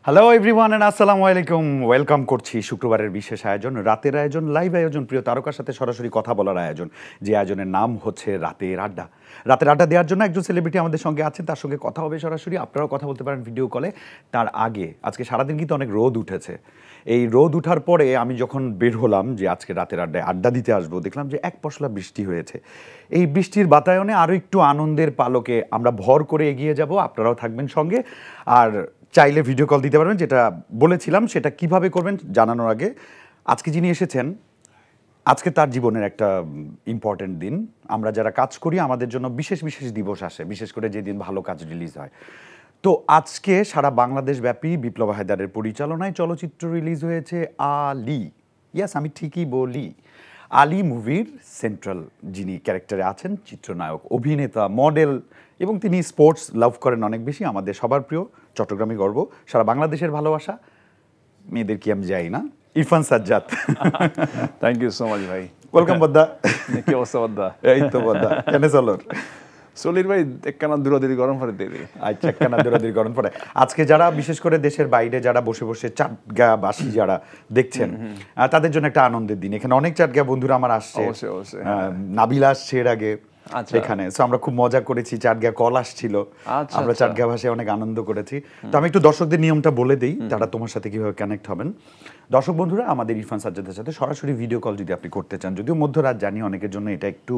Hello everyone and আসসালামু আলাইকুম। Welcome করছি শুক্রবারের বিশেষ আয়োজন, রাতের আয়োজন, লাইভ আয়োজন, প্রিয় তারকার সাথে সরাসরি কথা বলার আয়োজন, যে আয়োজনের নাম হচ্ছে রাতের আড্ডা। রাতের আড্ডা দেওয়ার জন্য একজন সেলিব্রিটি আমাদের সঙ্গে আছেন, তার সঙ্গে কথা হবে সরাসরি। আপনারাও কথা বলতে পারেন ভিডিও কলে। তার আগে আজকে সারাদিন কিন্তু অনেক রোদ উঠেছে। এই রোদ উঠার পরে আমি যখন বের হলাম যে আজকে রাতের আড্ডায় আড্ডা দিতে আসবো, দেখলাম যে এক পশলা বৃষ্টি হয়েছে। এই বৃষ্টির বাতায়নে আরও একটু আনন্দের পালকে আমরা ভর করে এগিয়ে যাব। আপনারাও থাকবেন সঙ্গে, আর চাইলে ভিডিও কল দিতে পারবেন। যেটা বলেছিলাম সেটা কিভাবে করবেন জানানোর আগে, আজকে যিনি এসেছেন, আজকে তার জীবনের একটা ইম্পর্টেন্ট দিন। আমরা যারা কাজ করি আমাদের জন্য বিশেষ বিশেষ দিবস আসে, বিশেষ করে যেদিন ভালো কাজ রিলিজ হয়। তো আজকে সারা বাংলাদেশ ব্যাপী বিপ্লব হায়দারের পরিচালনায় চলচ্চিত্র রিলিজ হয়েছে আলী। ইয়াস, আমি ঠিকই বলি। আলী মুভির সেন্ট্রাল যিনি ক্যারেক্টারে আছেন, চিত্রনায়ক, অভিনেতা, মডেল, এবং তিনি স্পোর্টস লাভ করেন অনেক বেশি। আমাদের সবার প্রিয়, চট্টগ্রামী গর্ব, সারা বাংলাদেশের ভালোবাসা, মেয়েদের কি আমি যাই না, Irfan Sajjad. Thank you so much ভাই। ওয়েলকাম বদ্দা। কি অবস্থা বদ্দা? এই তো বদ্দা, কেন চলোর সলির ভাই একখানা দূরাদূরি গরম পড়ে দিয়ে দিই। আচ্ছা, একখানা দূরাদূরি গরম পড়ে। আজকে যারা বিশেষ করে দেশের বাইরে যারা বসে বসে চাটগাবাসী যারা দেখছেন, তাদের জন্য একটা আনন্দের দিন। এখানে অনেক চাটগা বন্ধুরা আমার আসছে, নাবিল আসছে এর আগে এখানে। সো আমরা খুব মজা করেছি, চাটগা কল আসছিল, আমরা চাটগা ভাষায় অনেক আনন্দ করেছি। তো আমি একটু দর্শকদের নিয়মটা বলে দিই, তারা তোমার সাথে কিভাবে কানেক্ট হবেন। দর্শক বন্ধুরা, আমাদের ইরফান সাজ্জাদের সাথে সরাসরি ভিডিও কল যদি আপনি করতে চান, যদিও মধ্যরাত জানি অনেকের জন্য এটা একটু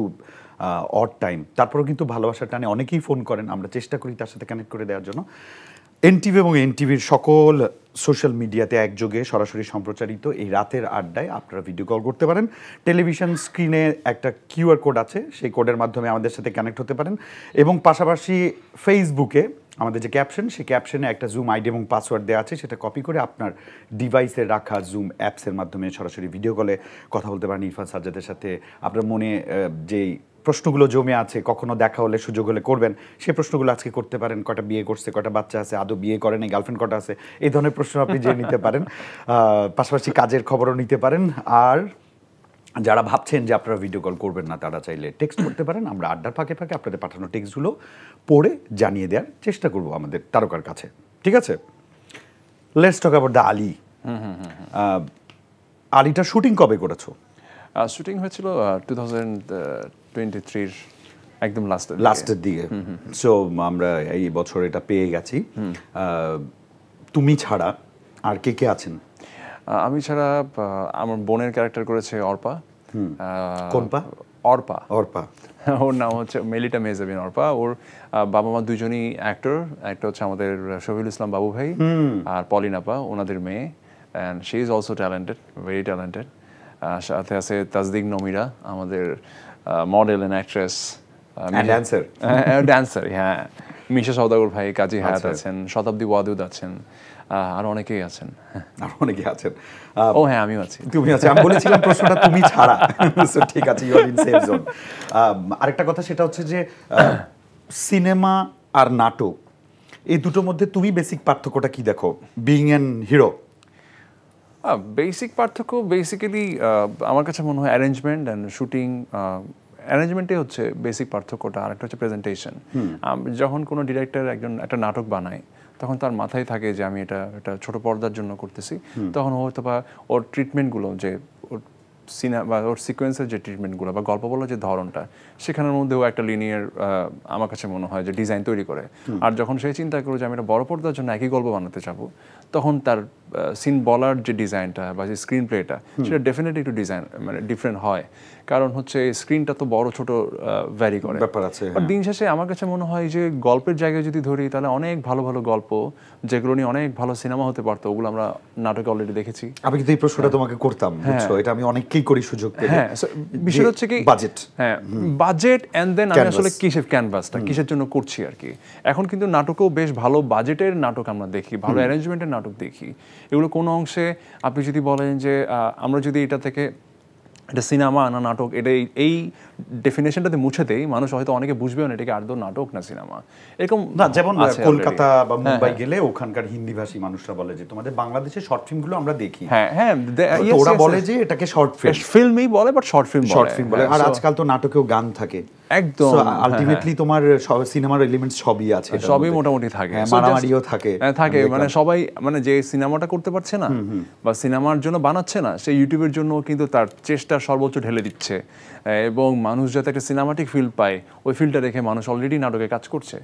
অড টাইম, তারপরেও কিন্তু ভালোবাসার টানে অনেকেই ফোন করেন, আমরা চেষ্টা করি তার সাথে কানেক্ট করে দেওয়ার জন্য। এনটিভি এবং এনটিভির সকল সোশ্যাল মিডিয়াতে একযোগে সরাসরি সম্প্রচারিত এই রাতের আড্ডায় আপনারা ভিডিও কল করতে পারেন। টেলিভিশন স্ক্রিনে একটা কিউআর কোড আছে, সেই কোডের মাধ্যমে আমাদের সাথে কানেক্ট হতে পারেন। এবং পাশাপাশি ফেসবুকে আমাদের যে ক্যাপশন, সেই ক্যাপশনে একটা জুম আইডি এবং পাসওয়ার্ড দেওয়া আছে, সেটা কপি করে আপনার ডিভাইসে রাখা জুম অ্যাপসের মাধ্যমে সরাসরি ভিডিও কলে কথা বলতে পারেন ইরফান সাজ্জাদের সাথে। আপনার মনে যেই প্রশ্নগুলো জমে আছে, কখনো দেখা হলে সুযোগ হলে করবেন, সেই প্রশ্নগুলো আজকে করতে পারেন। কটা বিয়ে করছে, কটা বাচ্চা আছে, আদৌ বিয়ে করেন, গার্লফ্রেন্ড কটা আছে, এই ধরনের প্রশ্ন আপনি জেনে নিতে পারেন। পাশাপাশি কাজের খবরও নিতে পারেন। আর যারা ভাবছেন যে আপনারা ভিডিও কল করবেন না, তারা চাইলে টেক্সট করতে পারেন। আমরা আড্ডার ফাঁকে ফাঁকে আপনাদের পাঠানো টেক্সটগুলো পড়ে জানিয়ে দেওয়ার চেষ্টা করব আমাদের তারকার কাছে, ঠিক আছে? Let's talk about the Ali. আলীটার শুটিং কবে করেছো? শুটিং হয়েছিল 2023 একদম লাস্টের দিকে। সো আমরা এই বছর এটা পেয়ে গেছি। তুমি ছাড়া আর কে কে আছেন? আমি ছাড়া আমার বোনের ক্যারেক্টার করেছে অর্পা। কোন পা? অর্পা। অর্পা, ওর নাম হচ্ছে মেলিটা মেজাবিন অর্পা। ওর বাবা মা দুজনই অ্যাক্টর। একটা হচ্ছে আমাদের শফিউল ইসলাম বাবু ভাই, আর পলিন আপা, ওনাদের মেয়ে। And she is also talented, very talented. সাথে আছে তাজদিক নমিরা, আমাদের মডেল অ্যান্ড অ্যাক্ট্রেস, ড্যান্সার। হ্যাঁ, মিশা সওদাগর ভাই, কাজী হায়াত আছেন, শতাব্দী ওয়াদুদ আছেন, আর অনেকেই আছেন। ও হ্যাঁ, আমিও আছি। তুমি আছো, আমি বলেছিলাম প্রশ্নটা তুমি ছাড়া। ঠিক আছে, you are in safe zone. আরেকটা কথা, সেটা হচ্ছে যে সিনেমা আর নাটক, এই দুটোর মধ্যে তুমি বেসিক পার্থক্যটা কি দেখো, বিইং অ্যান হিরো? বেসিক পার্থক্য বেসিক্যালি আমার কাছে মনে হয় অ্যারেঞ্জমেন্ট অ্যান্ড শুটিং। অ্যারেঞ্জমেন্টে হচ্ছে বেসিক পার্থক্যটা, আর একটা হচ্ছে প্রেজেন্টেশন। যখন কোনো ডিরেক্টর একটা নাটক বানায়, তখন তার মাথায় থাকে যে আমি এটা ছোট পর্দার জন্য করতেছি। তখন হয়তো বা ওর ট্রিটমেন্টগুলো, যে ওর সিনেমা বা ওর সিকোয়েন্সের যে ট্রিটমেন্টগুলো বা গল্প বলার যে ধরনটা, সেখানের মধ্যেও একটা লিনিয়ার আমার কাছে মনে হয় যে ডিজাইন তৈরি করে। আর যখন সে চিন্তা করে যে আমি একটা বড় পর্দার জন্য একই গল্প বানাতে চাবো, তখন তার সিন বলার যে ডিজাইনটা বা যে স্ক্রিন প্লেটা, সেটা ডেফিনেটলি একটু ডিজাইন মানে ডিফারেন্ট হয়। কারণ হচ্ছে স্ক্রিনটা তো বড় ছোট ভ্যারি করে ব্যাপার আছে। আর দিন শেষে আমার কাছে মনে হয় যে গল্পের জায়গায় যদি ধরি, তাহলে অনেক ভালো ভালো গল্প যেগুলো নিয়ে অনেক ভালো সিনেমা হতে পারতো, ওগুলো আমরা নাটকে অলরেডি দেখেছি। আমি কিন্তু এই প্রশ্নটা তোমাকে করতাম, বুঝছো, এটা আমি অনেকেই করি সুযোগ পেলে। হ্যাঁ, বিষয় হচ্ছে কি বাজেট। হ্যাঁ, বাজেট এন্ড দেন আমি আসলে কিসের ক্যানভাসটা কিসের জন্য করছি আর কি। এখন কিন্তু নাটকেও বেশ ভালো বাজেটের নাটক আমরা দেখি, ভালো অ্যারেঞ্জমেন্টের নাটক দেখি। এগুলো কোনো অংশে আপনি যদি বলেন যে আমরা যদি এটা থেকে এটা সিনেমা না নাটক, এটা এই ডেফিনেশনটাতে মুছে দেই, মানুষ হয়তো অনেকে বুঝবেও না এটাকে আদৌ নাটক না সিনেমা। এরকম না, যেমন কলকাতা বা মুম্বাই গেলে ওখানকার হিন্দি ভাষী মানুষরা বলে যে তোমাদের বাংলাদেশের শর্ট ফিল্মগুলো আমরা দেখি। হ্যাঁ হ্যাঁ, ওরা বলে যে এটাকে শর্ট ফিল্মই বলে, বাট শর্ট ফিল্ম বলে। আর আজকাল তো নাটকেও গান থাকে, একদম আলটিমেটলি তোমার সিনেমার এলিমেন্টস সবই আছে, সবই মোটামুটি থাকে, মারামারিও থাকে, থাকে মানে সবাই মানে যে সিনেমাটা করতে পারছে না বা সিনেমার জন্য বানাচ্ছে না, সেই ইউটিউবের জন্য কিন্তু তার চেষ্টা সর্বোচ্চ ঢেলে দিচ্ছে, এবং মানুষ যাতে একটা সিনেমাটিক ফিল পায় ওই ফিলটা রেখে মানুষ অলরেডি নাটকে কাজ করছে।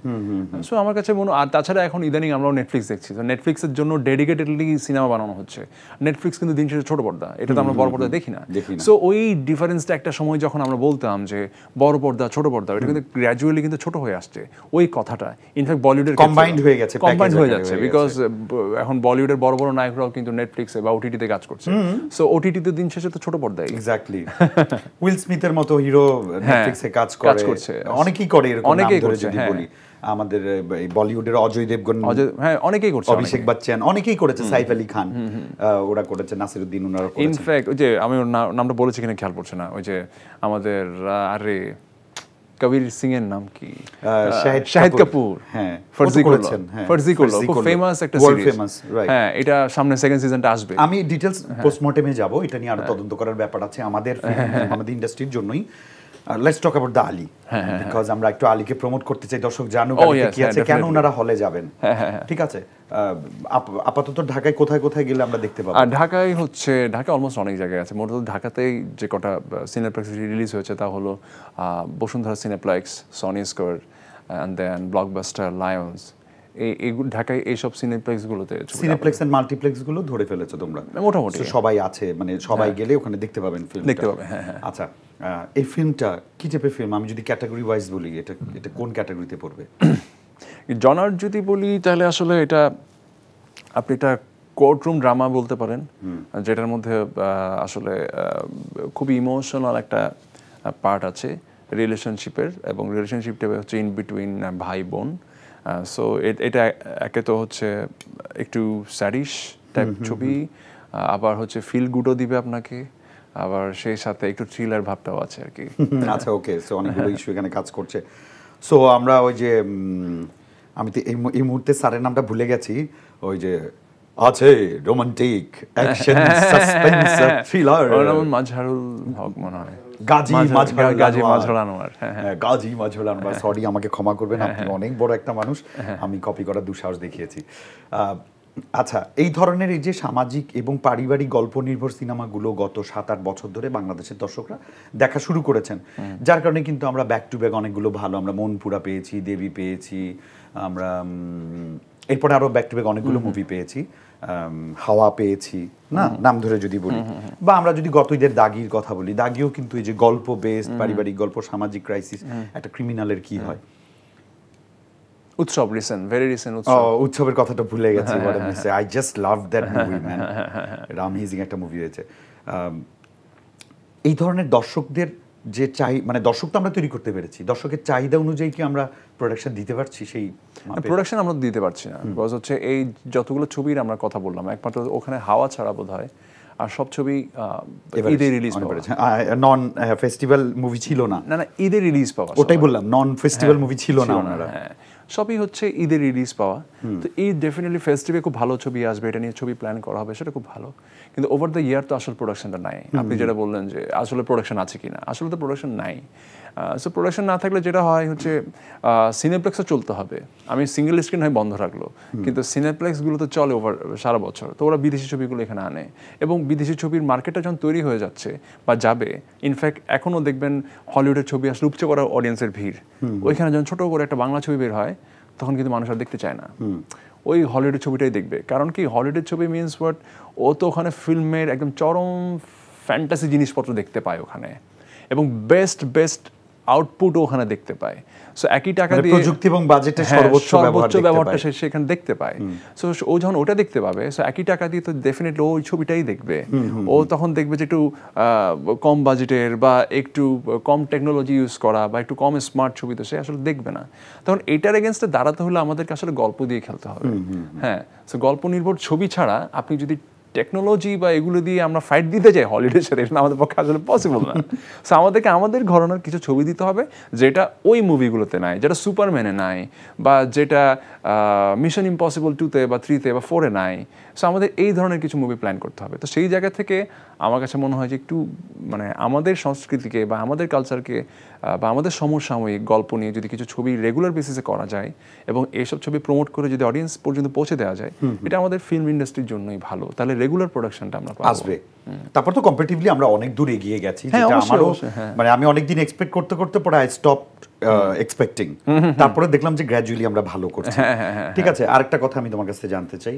সো আমার কাছে মনে, আর তাছাড়া এখন ইদানিং আমরাও নেটফ্লিক্স দেখছি, তো নেটফ্লিক্সের জন্য ডেডিকেটেডলি সিনেমা বানানো হচ্ছে। নেটফ্লিক্স কিন্তু দিন শেষে ছোট পর্দা, এটা তো আমরা বড় পর্দা দেখি না। সো ওই ডিফারেন্সটা একটা সময় যখন আমরা বলতাম যে বড় পর্দা ছোট পর্দা, এটা কিন্তু গ্র্যাজুয়ালি কিন্তু ছোট হয়ে আসছে ওই কথাটা। ইনফ্যাক্ট বলিউডের কম্বাইন্ড হয়ে গেছে, কম্বাইন্ড হয়ে যাচ্ছে, বিকজ এখন বলিউডের বড় বড় নায়করাও কিন্তু নেটফ্লিক্সে বা ওটিটিতে কাজ করছে। সো ওটিটিতে দিন শেষে তো ছোট পর্দায়। এক্স্যাক্টলি, উইল স্মিথের মতো হিরো নেটফ্লিক্সে কাজ করছে, অনেকেই করে এরকম নাম ধরে যদি বলি। আমাদের বলিউডের অজয় দেবগন, হ্যাঁ অনেকেই করছে, অভিষেক বচ্চন অনেকেই করেছে, সাইফ আলী খান ওরা করেছে, নাসিরউদ্দিন ওনারা করেছে। ইনফ্যাক্ট ওই যে আমি ওর নামটা বলেছি কিনা খেয়াল পড়ছে না, ওই যে আমাদের আরে কবির সিং এর নাম কি, শাহিদ কাপুর, হ্যাঁ ফার্জি করলো, খুব ফেমাস একটা সিরিজ। হ্যাঁ, এটা সামনে সেকেন্ড সিজনটা আসবে। আমি ডিটেইলস পোস্টমর্টেমে যাব, এটা নিয়ে আরো তদন্ত করার ব্যাপার আছে আমাদের আমাদের ইন্ডাস্ট্রির জন্যই। Let's talk about the Ali, because আমরা একটু আলীকে প্রমোট করতে চাই, দর্শক জানুক কি আছে, কেন ওনারা হলে যাবেন। ঠিক আছে, আপাতত ঢাকায় কোথায় কোথায় গেলে আমরা দেখতে পাবো? ঢাকায় হচ্ছে, ঢাকা অলমোস্ট অনেক জায়গায় আছে। মোটামুটি ঢাকাতেই যে কটা সিনেপ্লেক্স রিলিজ হয়েছে তা হলো Bashundhara cineplex, Sony Square, and then Blockbuster, Lions. এই ঢাকায় এইসব সিনেপ্লেক্সগুলোতে, সিনেপ্লেক্স এন্ড মাল্টিপ্লেক্সগুলো ধরে ফেলেছো তোমরা মোটামুটি? সবাই আছে, মানে সবাই গেলে ওখানে দেখতে পাবেন, ফিল্ম দেখতে পাবেন। হ্যাঁ। আচ্ছা, এই ফিল্মটা কি টাইপের ফিল্ম? আমি যদি ক্যাটাগরি ওয়াইজ বলি, এটা কোন ক্যাটাগরিতে পড়বে? জনার যদি বলি তাহলে আসলে এটা আপনি এটা কোর্টরুম ড্রামা বলতে পারেন, যেটার মধ্যে আসলে খুবই ইমোশনাল একটা পার্ট আছে রিলেশনশিপের, এবং রিলেশনশিপটা হচ্ছে ইন বিটুইন ভাই বোন। সো এটা একে তো হচ্ছে একটু স্যাডিশ টাইপ ছবি, আবার হচ্ছে ফিল গুডও দিবে আপনাকে, আবার সেই সাথে একটু থ্রিলার ভাবটাও আছে আর কি। আচ্ছা, ওকে। সো অনেকগুলো ইস্যু এখানে কাজ করছে। সো আমরা ওই যে আমি তো এই মুহূর্তে স্যারের নামটা ভুলে গেছি, ওই যে আছে romantic action suspense thriller, Mazharul Haque মনে হয়, গাজী মাজহারুল আনোয়ার। গাজী মাজহারুল আনোয়ার, সরি আমাকে ক্ষমা করবেন, আপনি অনেক বড় একটা মানুষ, আমি কপি করার দুঃসাহস দেখিয়েছি। আচ্ছা, এই ধরনের এই যে সামাজিক এবং পারিবারিক গল্প নির্ভর সিনেমাগুলো গত 7-8 বছর ধরে বাংলাদেশের দর্শকরা দেখা শুরু করেছেন, যার কারণে কিন্তু আমরা ব্যাক টু ব্যাক অনেকগুলো ভালো, আমরা মনপুরা পেয়েছি, দেবী পেয়েছি, আমরা এরপরে আরো ব্যাক টু ব্যাক অনেকগুলো মুভি পেয়েছি, হাওয়া পেয়েছি না, নাম ধরে যদি বলি, বা আমরা যদি গত ঈদের দাগির কথা বলি, দাগিও কিন্তু এই যে গল্প বেসড পারিবারিক গল্প, সামাজিক ক্রাইসিস, একটা ক্রিমিনালের কি হয়। উৎসব, ভেরি রিসেন্ট উৎসবের কথাটা ভুলে গেছি, I just love that movie man, amazing একটা মুভি হয়েছে। এই ধরনের দর্শকদের যে মানে দর্শক তো আমরা তৈরি করতে পেরেছি, দর্শকের চাহিদা অনুযায়ী কি আমরা প্রোডাকশন দিতে পারছি? সেই প্রোডাকশন আমরা দিতে পারছি না, বিকজ হচ্ছে এই যতগুলো ছবির আমরা কথা বললাম, একমাত্র ওখানে হাওয়া ছাড়া বোধ হয় আর সব ছবি ঈদে রিলিজ পাওয়া, নন ফেস্টিভ্যাল মুভি ছিল না, না ঈদে রিলিজ পাওয়া, ওটাই বললাম, নন ফেস্টিভ্যাল মুভি ছিল না ওনারা, সবই হচ্ছে ঈদের রিলিজ পাওয়া। তো এই ডেফিনেটলি ফেস্টিভ্যালে খুব ভালো ছবি আসবে, এটা নিয়ে ছবি প্ল্যান করা হবে, সেটা খুব ভালো, কিন্তু ওভার দ্য ইয়ার তো আসলে প্রোডাকশনটা নাই। আপনি যেটা বললেন যে আসলে প্রোডাকশন আছে কিনা, আসলে তো প্রোডাকশন নাই। সো প্রোডাকশন না থাকলে যেটা হয় হচ্ছে সিনেপ্লেক্সও চলতে হবে। আমি সিঙ্গেল স্ক্রিন হয় বন্ধ রাখলো, কিন্তু সিনেপ্লেক্সগুলো তো চলে ওভার সারা বছর, তো ওরা বিদেশি ছবিগুলো এখানে আনে, এবং বিদেশি ছবির মার্কেটটা যখন তৈরি হয়ে যাচ্ছে বা যাবে, ইনফ্যাক্ট এখনও দেখবেন হলিউডের ছবি আসলে উপচে করা অডিয়েন্সের ভিড়, ওইখানে যখন ছোটো করে একটা বাংলা ছবি বের হয় তখন কিন্তু মানুষ আর দেখতে চায় না, ওই হলিউডের ছবিটাই দেখবে। কারণ কি, হলিউডের ছবি মিনস হোয়াট, ও তো ওখানে ফিল্মের একদম চরম ফ্যান্টাসি জিনিসপত্র দেখতে পায় ওখানে, এবং বেস্ট আউটপুটও ওখানে দেখতে পায়। সো একই টাকা দিয়ে প্রযুক্তি এবং বাজেটের সর্বোচ্চ ব্যবহারটা সে সেখানে দেখতে পায়। সো ও যখন ওটা দেখতে পাবে, সো একই টাকা দিয়ে তো ডেফিনেটলি ওই ছবিটাই দেখবে। ও তখন দেখবে যে একটু কম বাজেটের বা একটু কম টেকনোলজি ইউজ করা বা একটু কম স্মার্ট ছবি তো সে আসলে দেখবে না। তখন এটার এগেনস্টে দাঁড়াতে হলে আমাদেরকে আসলে গল্প দিয়ে খেলতে হবে। হ্যাঁ, সো গল্প নির্ভর ছবি ছাড়া আপনি যদি টেকনোলজি বা এগুলো দিয়ে আমরা ফাইট দিতে চাই হলিউডের সাথে, এটা আমাদের পক্ষে আসলে পসিবল না। সো আমাদেরকে আমাদের ঘরানার কিছু ছবি দিতে হবে যেটা ওই মুভিগুলোতে নাই, যেটা সুপারম্যানে নাই, বা যেটা মিশন ইম্পসিবল 2-তে বা 3-তে বা 4-এ নাই। সো আমাদের এই ধরনের কিছু মুভি প্ল্যান করতে হবে। তো সেই জায়গা থেকে আমার কাছে মনে হয় যে একটু মানে আমাদের সংস্কৃতিকে বা আমাদের কালচারকে বা আমাদের সমসাময়িক গল্প নিয়ে যদি কিছু ছবি রেগুলার বেসিসে করা যায় এবং এইসব ছবি প্রমোট করে যদি অডিয়েন্স পর্যন্ত পৌঁছে দেওয়া যায়, এটা আমাদের ফিল্ম ইন্ডাস্ট্রির জন্যই ভালো। তাহলে রেগুলার প্রোডাকশনটা আমরা আসবে। তারপর তো কম্পারেটিভলি আমরা অনেক দূর এগিয়ে গেছি, যেটা আমারও মানে আমি অনেকদিন এক্সপেক্ট করতে করতে পরে আই স্টপ এক্সপেক্টিং, তারপরে দেখলাম যে গ্র্যাজুয়ালি আমরা ভালো করছি। ঠিক আছে, আরেকটা কথা আমি তোমার কাছে জানতে চাই,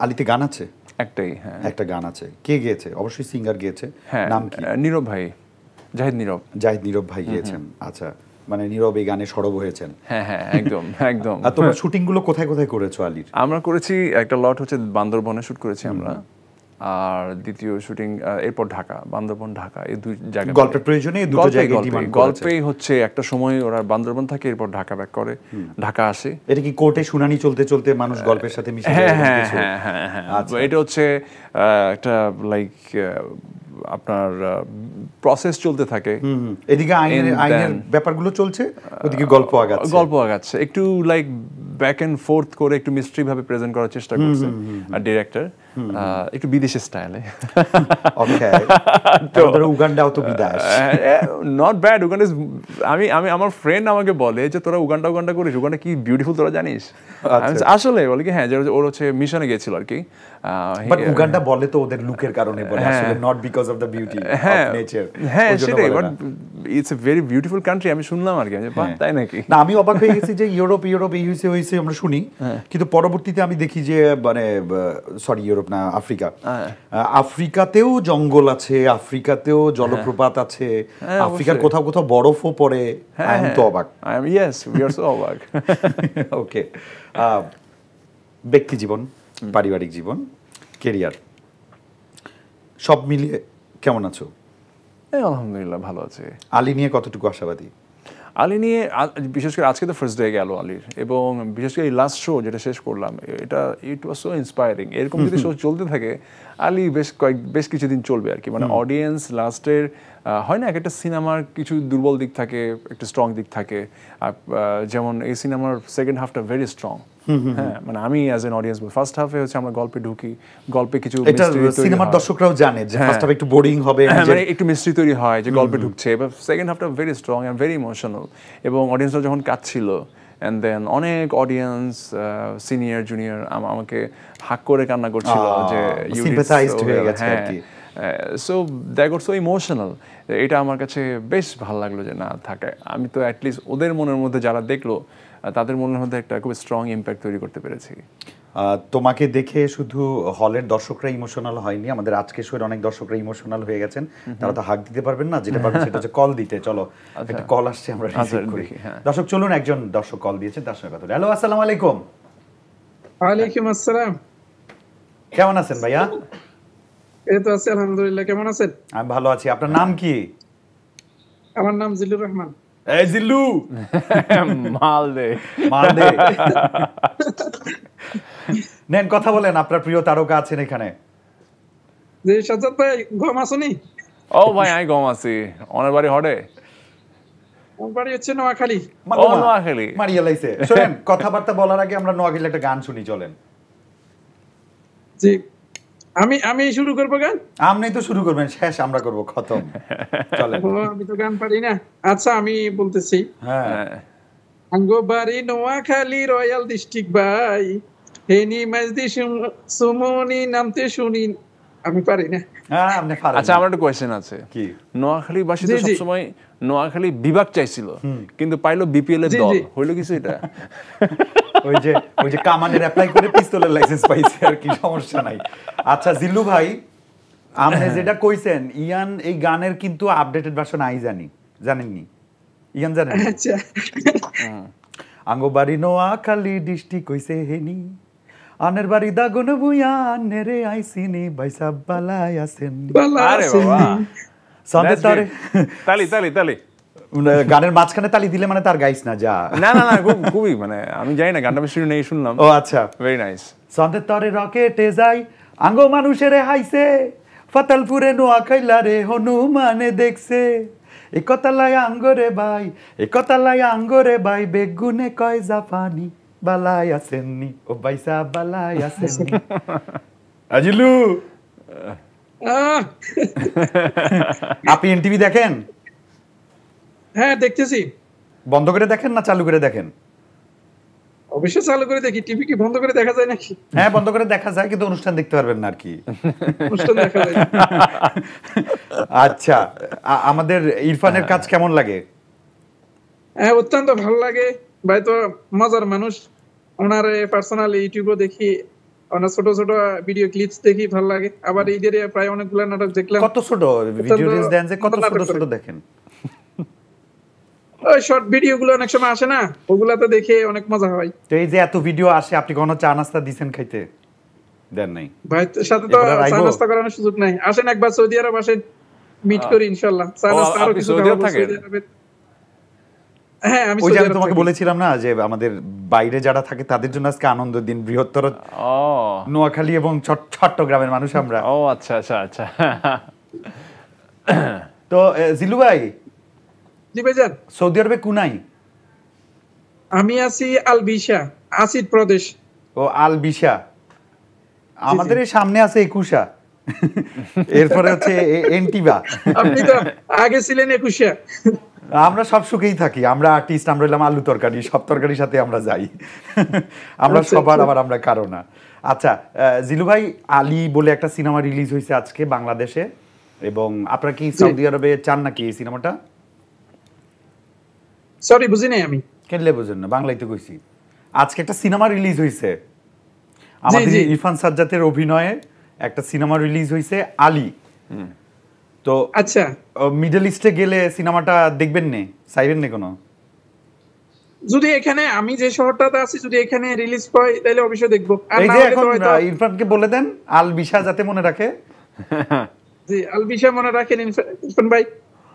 আলিতে গান আছে? একটাই, হ্যাঁ একটা গান আছে। কে গেয়েছে? অবশ্যই সিঙ্গার গেয়েছে, নাম কি? নীরব ভাই, জাহিদ নীরব। জাহিদ নীরব ভাই গিয়েছেন। আচ্ছা, মানে নীরব এই গানে সরব হয়েছেন। হ্যাঁ হ্যাঁ, একদম একদম। আর তোমরা শুটিং গুলো কোথায় কোথায় করেছো আলির? আমরা করেছি একটা লট হচ্ছে বান্দরবনে শুট করেছি আমরা, আর দ্বিতীয় শুটিং এরপর ঢাকা, বান্দরবন ঢাকা, এই দুই জায়গায় গল্পের প্রয়োজনে এই দুটো জায়গায় ডিমান্ড করেছে। গল্পেই হচ্ছে একটা সময় ওরা বান্দরবন থাকে, এরপর ঢাকা ব্যাক করে, ঢাকা আসে। এটা কি কোর্টে শুনানি চলতে চলতে মানুষ গল্পের সাথে মিশে যায়? হ্যাঁ হ্যাঁ হ্যাঁ হ্যাঁ, এটা হচ্ছে একটা লাইক আপনার প্রসেস চলতে থাকে, এদিকে আইনের ব্যাপারগুলো চলছে, ওদিকে গল্প আগাচ্ছে একটু লাইক ব্যাক এন্ড ফোর্থ করে একটু মিস্ট্রি ভাবে প্রেজেন্ট করার চেষ্টা করছে আর ডিরেক্টর, একটু বিদেশি স্টাইলে। ওকে, তো উগান্ডাও তো বিদেশ, নট ব্যাড। উগান্ডা আমি আমার ফ্রেন্ড আমাকে বলে যে তোরা উগান্ডা করিস, উগান্ডা কি বিউটিফুল তোরা জানিস? আসলে বলে কি হ্যাঁ, ওর হচ্ছে মিশনে গেছিল আর কি। বাট উগান্ডা বলে তো ওদের লুকের কারণে বলে, আসলে not because of the beauty of nature. হ্যাঁ সেটাই, but it's a very beautiful country. আমি শুনলাম আর কি, তাই নাকি? না, আমি অবাক হয়ে গেছি যে ইউরোপ এই হইছে আমরা শুনি, কিন্তু পরবর্তীতে আমি দেখি যে মানে সরি ইউরোপ না, আফ্রিকাতেও জঙ্গল আছে, আফ্রিকাতেও জলপ্রপাত আছে, আফ্রিকার কোথাও কোথাও বরফও পড়ে। আমি তো অবাক। ইয়েস, উই আর সো অবাক। ওকে, ব্যক্তি জীবন, পারিবারিক জীবন, ক্যারিয়ার সব মিলিয়ে কেমন আছো? আলহামদুলিল্লাহ ভালো আছে। আলী নিয়ে কতটুকু আশাবাদী? আলী নিয়ে বিশেষ করে আজকে তো ফার্স্ট ডে গেল আলীর, এবং বিশেষ করে এই লাস্ট শো যেটা শেষ করলাম, ইট ওয়াজ সো ইন্সপায়ারিং। এরকম যদি শো চলতে থাকে আলী বেশ কিছুদিন চলবে আর কি। মানে অডিয়েন্স লাস্টের হয় না, একটা সিনেমার কিছু দুর্বল দিক থাকে, একটা স্ট্রং দিক থাকে। যেমন এই সিনেমার সেকেন্ড হাফটা ভেরি স্ট্রং। হ্যাঁ, মানে আমি অ্যাজ এন অডিয়েন্স ফার্স্ট হাফে হচ্ছে আমরা গল্পে ঢুকি, গল্পে কিছু সিনেমার দর্শকরাও জানে যে ফার্স্ট হাফ একটু বোরিং হবে, মানে একটু মিস্ট্রি তৈরি হয় যে গল্পে ঢুকছে, এবার সেকেন্ড হাফটা very strong and very emotional. এবং অডিয়েন্সরা যখন কাঁদছিল, অ্যান্ড দেন অনেক অডিয়েন্স সিনিয়র জুনিয়র আমাকে হাক করে কান্না করছিল যে সিম্পাথাইজড হয়ে গেছে আর কি। So that goat so emotional. এটা আমার কাছে বেশ ভালো লাগলো যে না থাকে, আমি তো অ্যাটলিস্ট ওদের মনের মধ্যে যারা দেখলো তাদের মনের মধ্যে একটা খুব স্ট্রং ইম্প্যাক্ট তৈরি করতে পেরেছি। তোমাকে দেখে শুধু হলের দর্শকরা ইমোশনাল হয়নি, আমাদের আজকে শোয়ের অনেক দর্শকরা ইমোশনাল হয়ে গেছেন। তারা তো হাক দিতে পারবেন না, যেটা পারবেন সেটা হচ্ছে কল দিতে। চলো, একটা কল আসছে, আমরা রিসিভ করি। দর্শক চলুন, একজন দর্শক কল দিয়েছেন, তার সঙ্গে কথা বলি। হ্যালো, আসসালামু আলাইকুম। ওয়ালাইকুম আসসালাম। কেমন আছেন ভাইয়া? এই তো আছি আলহামদুলিল্লাহ, কেমন আছেন? আমি ভালো আছি। আপনার নাম কি? আমার নাম জিল্লুর রহমান। এই জিল্লু, মালদে নেন কথা বলেন। আপনার প্রিয় তারকা আছেন এখানে। জি সাজ্জাদ ভাই, গম আসুনি? ও ভাই, আমি গম আছি। অনেক বাড়ি হড়ে, আমার বাড়ি হচ্ছে নোয়াখালী। নোয়াখালী মারিয়া লাইছে। শুনেন, কথাবার্তা বলার আগে আমরা নোয়াখালীর একটা গান শুনি, চলেন। জি, আমি শুরু করবো গান? আপনি তো শুরু করবেন, শেষ আমরা করব, খতম। চলেন। আমি তো গান পারি না। আচ্ছা, আমি বলতেছি। হ্যাঁ। আঙ্গো বাড়ি নোয়াখালী, রয়্যাল ডিস্ট্রিক্ট ভাই, হেনি মাঝদি সুমনি নামতে শুনি। আমি পারি না। হ্যাঁ, আপনি পারেন। আচ্ছা, আমার একটা কোয়েশ্চেন আছে। কি? নোয়াখালীবাসী তো সবসময় নোয়াখালী বিভাগ চাইছিল, কিন্তু পাইলো বিপিএল এর দল। হইলো কিছু এটা? ওই যে কামানের অ্যাপ্লাই করে পিস্তলের লাইসেন্স পাইছে আর কি, সমস্যা নাই। আচ্ছা জিল্লু ভাই, আপনি যেটা কইছেন, ইয়ান এই গানের কিন্তু আপডেটেড ভার্সন আই জানেননি? ইয়ান জানেন? আচ্ছা, আঙ্গো বাড়ি নোয়াখালী ডিস্ট্রিক্ট কইছে হেনি, আনের বাড়ি দাগন ভুইয়া, নেরে আইসিনি ভাইসা বালাই আছেন। আরে বাবা, সন্দেহ তারে তালি গানের মাঝখানে তালি দিলে মানে তার গাইস না, যা। না, খুবই মানে আমি জানি না, গানটা আমি শুনি নেই, শুনলাম। ও আচ্ছা, ভেরি নাইস। সন্দেহ তরে রকেটে যাই, আঙ্গ মানুষের হাইছে ফাতালপুরে নোয়াখাইলা রে হনুমানে দেখছে একতালাই আঙ্গরে ভাই বেগুনে কয় জাপানি বালাই আসেননি ও বাইসা বালাই আসেননি আজিলু আপনি এনটিভি দেখেন? হ্যাঁ দেখতেছি। বন্ধ করে দেখেন না চালু করে দেখেন? অবশ্যই চালু করে দেখি। টিভি কি বন্ধ করে দেখা যায় নাকি? হ্যাঁ বন্ধ করে দেখা যায়, কিন্তু অনুষ্ঠান দেখতে পারবেন না আর কি। অনুষ্ঠান দেখা যায়। আচ্ছা, আমাদের ইরফানের কাজ কেমন লাগে? হ্যাঁ অত্যন্ত ভালো লাগে ভাই, তো মজার মানুষ। ওনার পার্সোনাল ইউটিউবও দেখি, ওনার ছোট ছোট ভিডিও ক্লিপস দেখি, ভালো লাগে। আবার ঈদের প্রায় অনেকগুলো নাটক দেখলাম। কত ছোট ভিডিও রিলস দেন যে কত ছোট ছোট দেখেন? ওই শর্ট ভিডিও গুলো অনেক সময় আসে না, ওগুলাতে দেখে অনেক মজা হয়। তো এই যে এত ভিডিও আসে, আপনি কোনো চা নাস্তা দিবেন খাইতে? দেন নাই ভাই, সাথে তো চা নাস্তা করানোর সুযোগ নাই। আসেন একবার সৌদি আরব আসেন, মিট করি ইনশাআল্লাহ। চা নাস্তা আরো কিছু খাবো সৌদি আরবে। হ্যাঁ আমি ওই যে আমি তোমাকে বলেছিলাম না যে আমাদের বাইরে যারা থাকে তাদের জন্য আজকে আনন্দের দিন, বৃহত্তর নোয়াখালী এবং চট্টগ্রামের মানুষ আমরা। ও আচ্ছা আচ্ছা আচ্ছা। তো জিলু ভাই, জি ভাইজান, সৌদি আরবে কোনাই? আমি আছি আল বিশা, আসিদ প্রদেশ। ও আল বিশা। আমাদের এই সামনে আছে একুশা, এরপরে হচ্ছে এন্টিবা। আপনি তো আগে ছিলেন একুশা। আমরা সব সুখেই থাকি, আমরা আর্টিস্ট, আমরা হলাম আলু তরকারি, সব তরকারির সাথে আমরা যাই। আমরা সবার, আবার আমরা কারো না। আচ্ছা জিলু ভাই, আলী বলে একটা সিনেমা রিলিজ হয়েছে আজকে বাংলাদেশে, এবং আপনারা কি সৌদি আরবে চান নাকি এই সিনেমাটা? সরি বুঝি নাই আমি। কেনলে বুঝেন না, বাংলায় তো কইছি। আজকে একটা সিনেমা রিলিজ হয়েছে আমাদের ইরফান সাজ্জাদের অভিনয়ে, একটা সিনেমা রিলিজ হয়েছে আলী। তো আচ্ছা, মিডল ইস্টে গেলে সিনেমাটা দেখবেন নে, চাইবেন না কোনো? যদি এখানে আমি যে শহরটাতে আছি যদি এখানে রিলিজ পাই তাহলে অবশ্যই দেখবো। আর এই না যে হলে এখন তো হয়তো ইরফানকে বলে দেন আল বিশা যাতে মনে রাখে। জি, আল বিশা মনে রাখেন ইরফান ভাই।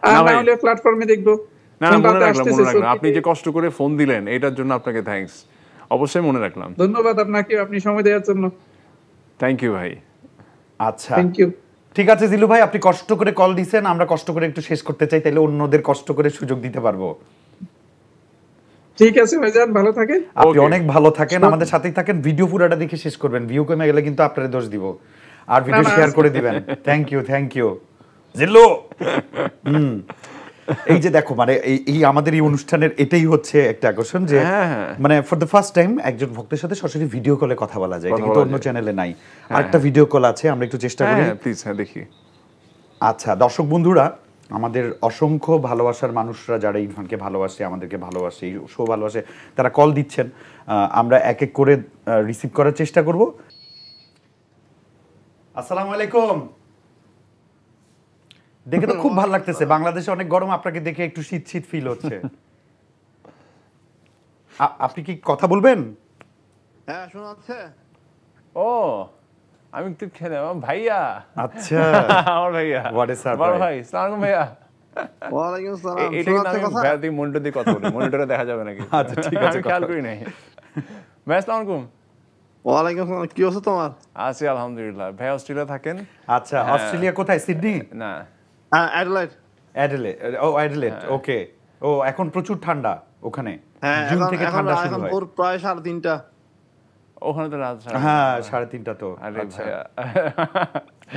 আর না হলে প্ল্যাটফর্মে দেখবো। না মনে রাখলাম, মনে রাখলাম। আপনি যে কষ্ট করে ফোন দিলেন এটার জন্য আপনাকে থ্যাঙ্কস, অবশ্যই মনে রাখলাম। ধন্যবাদ আপনাকে, আপনি সময় দেওয়ার জন্য। থ্যাংক ইউ ভাই। আচ্ছা থ্যাংক ইউ। ঠিক আছে জিলু ভাই, আপনি কষ্ট করে কল দিছেন, আমরা কষ্ট করে একটু শেষ করতে চাই, তাইলে অন্যদের কষ্ট করে সুযোগ দিতে পারবো। ঠিক আছে ভাইজান, ভালো থাকেন। আপনি অনেক ভালো থাকেন, আমাদের সাথেই থাকেন। ভিডিও পুরোটা দেখে শেষ করবেন, ভিউ কমে গেলে কিন্তু আপনারে দোষ দিব। আর ভিডিও শেয়ার করে দিবেন। থ্যাংক ইউ জিল্লু। এই যে দেখো, মানে এই আমাদের এই অনুষ্ঠানের এটাই হচ্ছে একটা আকর্ষণ, যে মানে ফর দ্য ফার্স্ট টাইম একজন ভক্তের সাথে সরাসরি ভিডিও কলে কথা বলা যায়, এটা কিন্তু অন্য চ্যানেলে নাই। আরেকটা ভিডিও কল আছে, আমরা একটু চেষ্টা করি প্লিজ। হ্যাঁ দেখি। আচ্ছা দর্শক বন্ধুরা, আমাদের অসংখ্য ভালোবাসার মানুষরা যারা ইরফানকে ভালোবাসে, আমাদেরকে ভালোবাসে, এই শো ভালোবাসে, তারা কল দিচ্ছেন। আমরা এক এক করে রিসিভ করার চেষ্টা করব। আসসালামু আলাইকুম। দেখে তো খুব ভালো লাগতেছে, বাংলাদেশে অনেক গরম, আপনাকে দেখে একটু শীত শীত ফিল হচ্ছে। আপনি কি কথা বলবেন? হ্যাঁ শোনা যাচ্ছে। ও আমি তো খেলে ভাইয়া। আচ্ছা আমার ভাইয়া। What is surprise. বড় ভাই, আসসালামু আলাইকুম ভাইয়া। ওয়ালাইকুম আসসালাম। এটা কিন্তু আমি ভাইয়া দিয়ে মনিটর দিয়ে কথা বলি, মনিটরে দেখা যাবে নাকি? আচ্ছা ঠিক আছে, আমি খেয়াল করি নাই। ভাই আসসালামু আলাইকুম। ওয়ালাইকুম আসসালাম, কি অবস্থা তোমার? আছি আলহামদুলিল্লাহ। ভাই অস্ট্রেলিয়া থাকেন? আচ্ছা অস্ট্রেলিয়া কোথায়? সিডনি? না অ্যাডিলেড। অ্যাডিলেড। ও অ্যাডিলেড, ওকে। ও এখন প্রচুর ঠান্ডা ওখানে, হ্যাঁ জুন থেকে ঠান্ডা শুরু হয়। এখন প্রায় 3:30। ওখানে তো রাত। হ্যাঁ 3:30 তো। আরে আচ্ছা ভাইয়া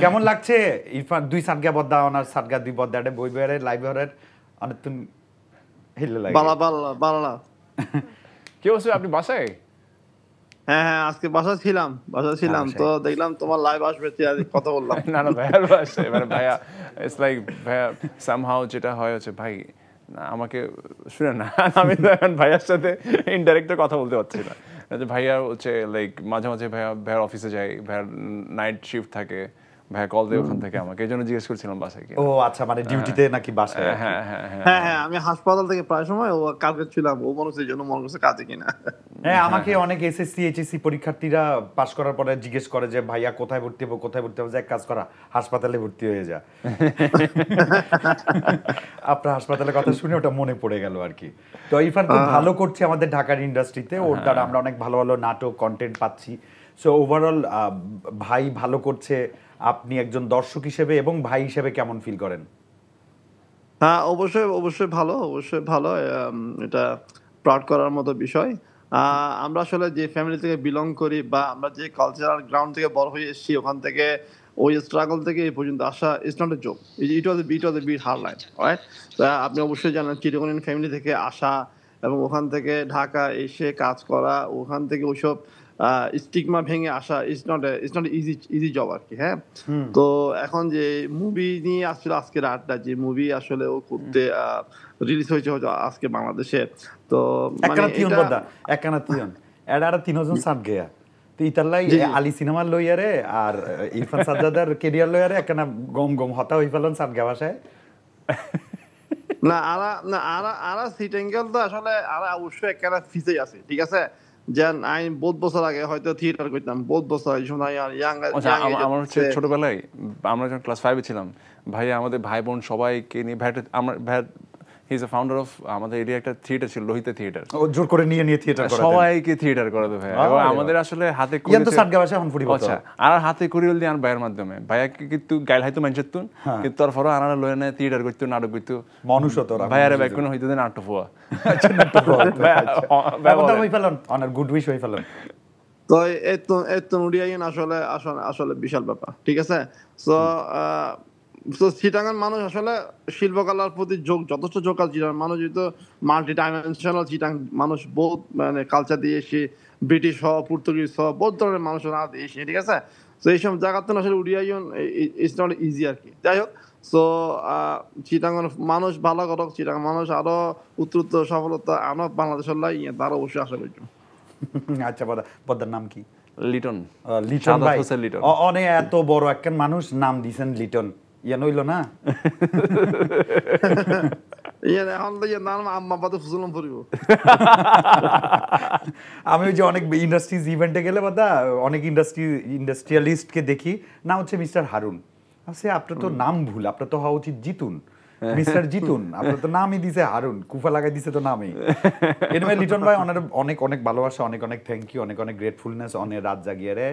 কেমন লাগছে ইরফান? দুই সাতগা বদ্দা অনার সাতগা দুই বদ্দাটে বই বেরে লাইভ হরের অনেক তুন হেলে লাগে। বালা কি হচ্ছে? আপনি বাসায়? হ্যাঁ আজকে বাসায় ছিলাম তো দেখলাম তোমার লাইভ আসবে, কথা বললাম। না ভাইয়ার বাসায়, মানে ভাইয়া ইটস লাইক ভাইয়া সামহাউ যেটা হয় হচ্ছে ভাই আমাকে শুনে না, আমি তো এখন ভাইয়ার সাথে ইনডাইরেক্টে কথা বলতে পারছি না। ভাইয়া হচ্ছে লাইক মাঝে মাঝে ভাইয়ার অফিসে যাই, ভাইয়ার নাইট শিফট থাকে, ভাইয়া কল দিয়ে ওখান থেকে আমাকে, এই জন্য জিজ্ঞেস করছিলাম বাসায় কি। ও আচ্ছা, মানে ডিউটিতে নাকি বাসায়? হ্যাঁ হ্যাঁ হ্যাঁ হ্যাঁ, আমি হাসপাতাল থেকে প্রায় সময় ও কালকে ছিলাম, ও মানুষের জন্য মনে করছে কাজে কিনা। হ্যাঁ, আমাকে অনেক এসএসসি এইচএসসি পরীক্ষার্থীরা পাশ করার পরে জিজ্ঞেস করে যে ভাইয়া কোথায় ভর্তি হবো, কোথায় ভর্তি হবো, যে এক কাজ করা হাসপাতালে ভর্তি হয়ে যা। আপনার হাসপাতালের কথা শুনে ওটা মনে পড়ে গেল আর কি। তো ইরফান খুব ভালো করছে আমাদের ঢাকার ইন্ডাস্ট্রিতে, ওর দ্বারা আমরা অনেক ভালো ভালো নাটক কন্টেন্ট পাচ্ছি। সো ওভারঅল ভাই ভালো করছে, আপনি একজন দর্শক হিসেবে এবং ভাই হিসেবে কেমন ফিল করেন? হ্যাঁ অবশ্যই অবশ্যই ভালো, অবশ্যই ভালো, এটা প্রাউড করার মতো বিষয়। আমরা আসলে যে ফ্যামিলি থেকে বিলং করি বা আমরা যে কালচারাল গ্রাউন্ড থেকে বড় হয়ে এসেছি, ওখান থেকে ওই স্ট্রাগল থেকে এই পর্যন্ত আসা is not a joke, it was a bit hard life, right? আপনি অবশ্যই জানেন চিটাগং ফ্যামিলি থেকে আসা এবং ওখান থেকে ঢাকা এসে কাজ করা, ওখান থেকে ওইসব স্টিগমা ভেঙে আসা ইজ নট ইজি জব আর কি। হ্যাঁ, তো এখন যে মুভি নিয়ে আসছিল আজকের আড্ডা, যে মুভি আসলে ও করতে রিলিজ হয়েছে আজকে বাংলাদেশে, তো একখানা এডা 3 জন সাত গেয়া তো ইতালাই আলী সিনেমার লইয়ারে আর ইরফান সাজ্জাদার ক্যারিয়ার লইয়ারে একখানা গম গম হতা হই ফেলন সাত গেয়া ভাষায়। না আরা সিট অ্যাঙ্গেল তো আসলে আরা অবশ্যই একখানা ফিসে আছে, ঠিক আছে? যেন আমি বহুত বছর আগে হয়তো থিয়েটার করতাম, বহুত বছর আমার হচ্ছে ছোটবেলায় আমরা যখন ক্লাস 5 এ ছিলাম, ভাইয়া আমাদের ভাই বোন সবাইকে নিয়ে ভাই he is a founder of আমাদের এরিয়া একটা থিয়েটার ছিল, লোহিতে থিয়েটার। ও জোর করে নিয়ে থিয়েটার করাতেন, সবাইকে থিয়েটার করাতে ভাই। এবং আমাদের আসলে হাতে করি ইয়ান তো সাতগা ভাষা হন ফুরি বলতো। আচ্ছা, আর হাতে করিল দিয়ে আর ভাইয়ের মাধ্যমে ভাইয়াকে কিন্তু গাইল হাইতো মানছেতুন, কিন্তু তারপরে আনারা লয়ে না থিয়েটার করতে, নাটক করতে মানুষ হতো। ভাইয়ারে ব্যাক কোন হইতো দেন নাটক ফুয়া। আচ্ছা, নাটক ফুয়া বাবা হই ফেলন অনার গুড উইশ হই ফেলন। তো এত নুডিয়াইন আসলে আসলে বিশাল ব্যাপার, ঠিক আছে? সো চিটাগাং মানুষ আসলে শিল্পকলার প্রতি যথেষ্ট ঝোঁক আছে। মানুষ যেহেতু মাল্টি ডাইমেনশনাল, চিটাং মানুষ বহুত মানে কালচার দিয়ে এসে, ব্রিটিশ হ, পর্তুগিজ হ, বহুত ধরনের মানুষের না দিয়ে এসে, ঠিক আছে? তো এইসব জায়গাতে আসলে উড়িয়াইন ইটস নট ইজি আর কি। যাই হোক, সো চিটাগাং মানুষ ভালো করক, চিটাগাং মানুষ আরো উত্তরোত্তর সফলতা আনো বাংলাদেশের লাই, তার অবশ্যই আশা করছি। আচ্ছা, পদ্মার নাম কি? লিটন। লিটন ভাই অনেক এত বড় একখান মানুষ নাম দিয়েছেন লিটন, ইয়া নইল না? আমি ওই যে অনেক ইন্ডাস্ট্রিজ ইভেন্টে গেলে বাদা অনেক ইন্ডাস্ট্রিয়ালিস্টকে দেখি, না হচ্ছে মিস্টার হারুন। আচ্ছা, আপনার তো নাম ভুল, আপনার তো হওয়া উচিত জিতুন, মিস্টার জিতুন। আপনার তো নামই দিছে হারুন, কুফা লাগাই দিছে তো নামই। এনিওয়ে লিটন ভাই অনেক অনেক ভালোবাসা, অনেক অনেক থ্যাংক ইউ, অনেক অনেক গ্রেটফুলনেস। অনেক রাত জাগিয়ে রে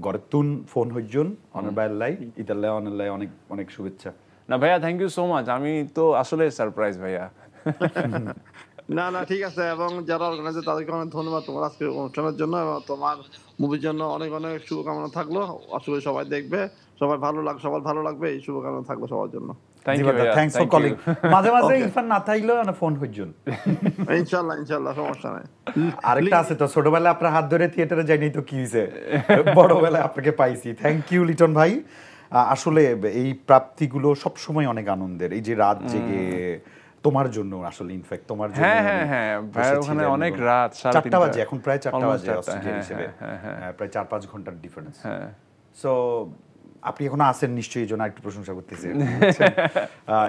গড়তুন ফোন হইজন অনের বাইর লাই ইতালে অনের লাই অনেক অনেক শুভেচ্ছা। না ভাইয়া, থ্যাংক ইউ সো মাচ, আমি তো আসলে সারপ্রাইজ ভাইয়া। না ঠিক আছে, এবং যারা অর্গানাইজার তাদেরকে অনেক ধন্যবাদ তোমার আজকে অনুষ্ঠানের জন্য, এবং তোমার মুভির জন্য অনেক অনেক শুভকামনা থাকলো। আসলে সবাই দেখবে, সবাই ভালো লাগবে, এই শুভকামনা থাকলো সবার জন্য। Thanks for calling. মাঝে মাঝে ইরফান না থাকলেও না ফোন হইজন। ইনশাআল্লাহ সমস্যা নাই। আরেকটা আছে তো, ছোটবেলায় আপনার হাত ধরে থিয়েটারে যাইনি তো কি হইছে, বড়বেলায় আপনাকে পাইছি। থ্যাংক ইউ লিটন ভাই। আসলে এই প্রাপ্তিগুলো সবসময় অনেক আনন্দের। এই যে রাত জেগে তোমার জন্য, আসলে ইনফ্যাক্ট তোমার জন্য, হ্যাঁ ভাই ওখানে অনেক রাত 4টা বাজে, এখন প্রায় 4টা বাজে অস্ট্রেলিয়া হিসেবে, প্রায় 4-5 ঘন্টার ডিফারেন্স। সো আপনি এখনো আছেন নিশ্চয়ই, এই জন্য একটু প্রশংসা করতেছি।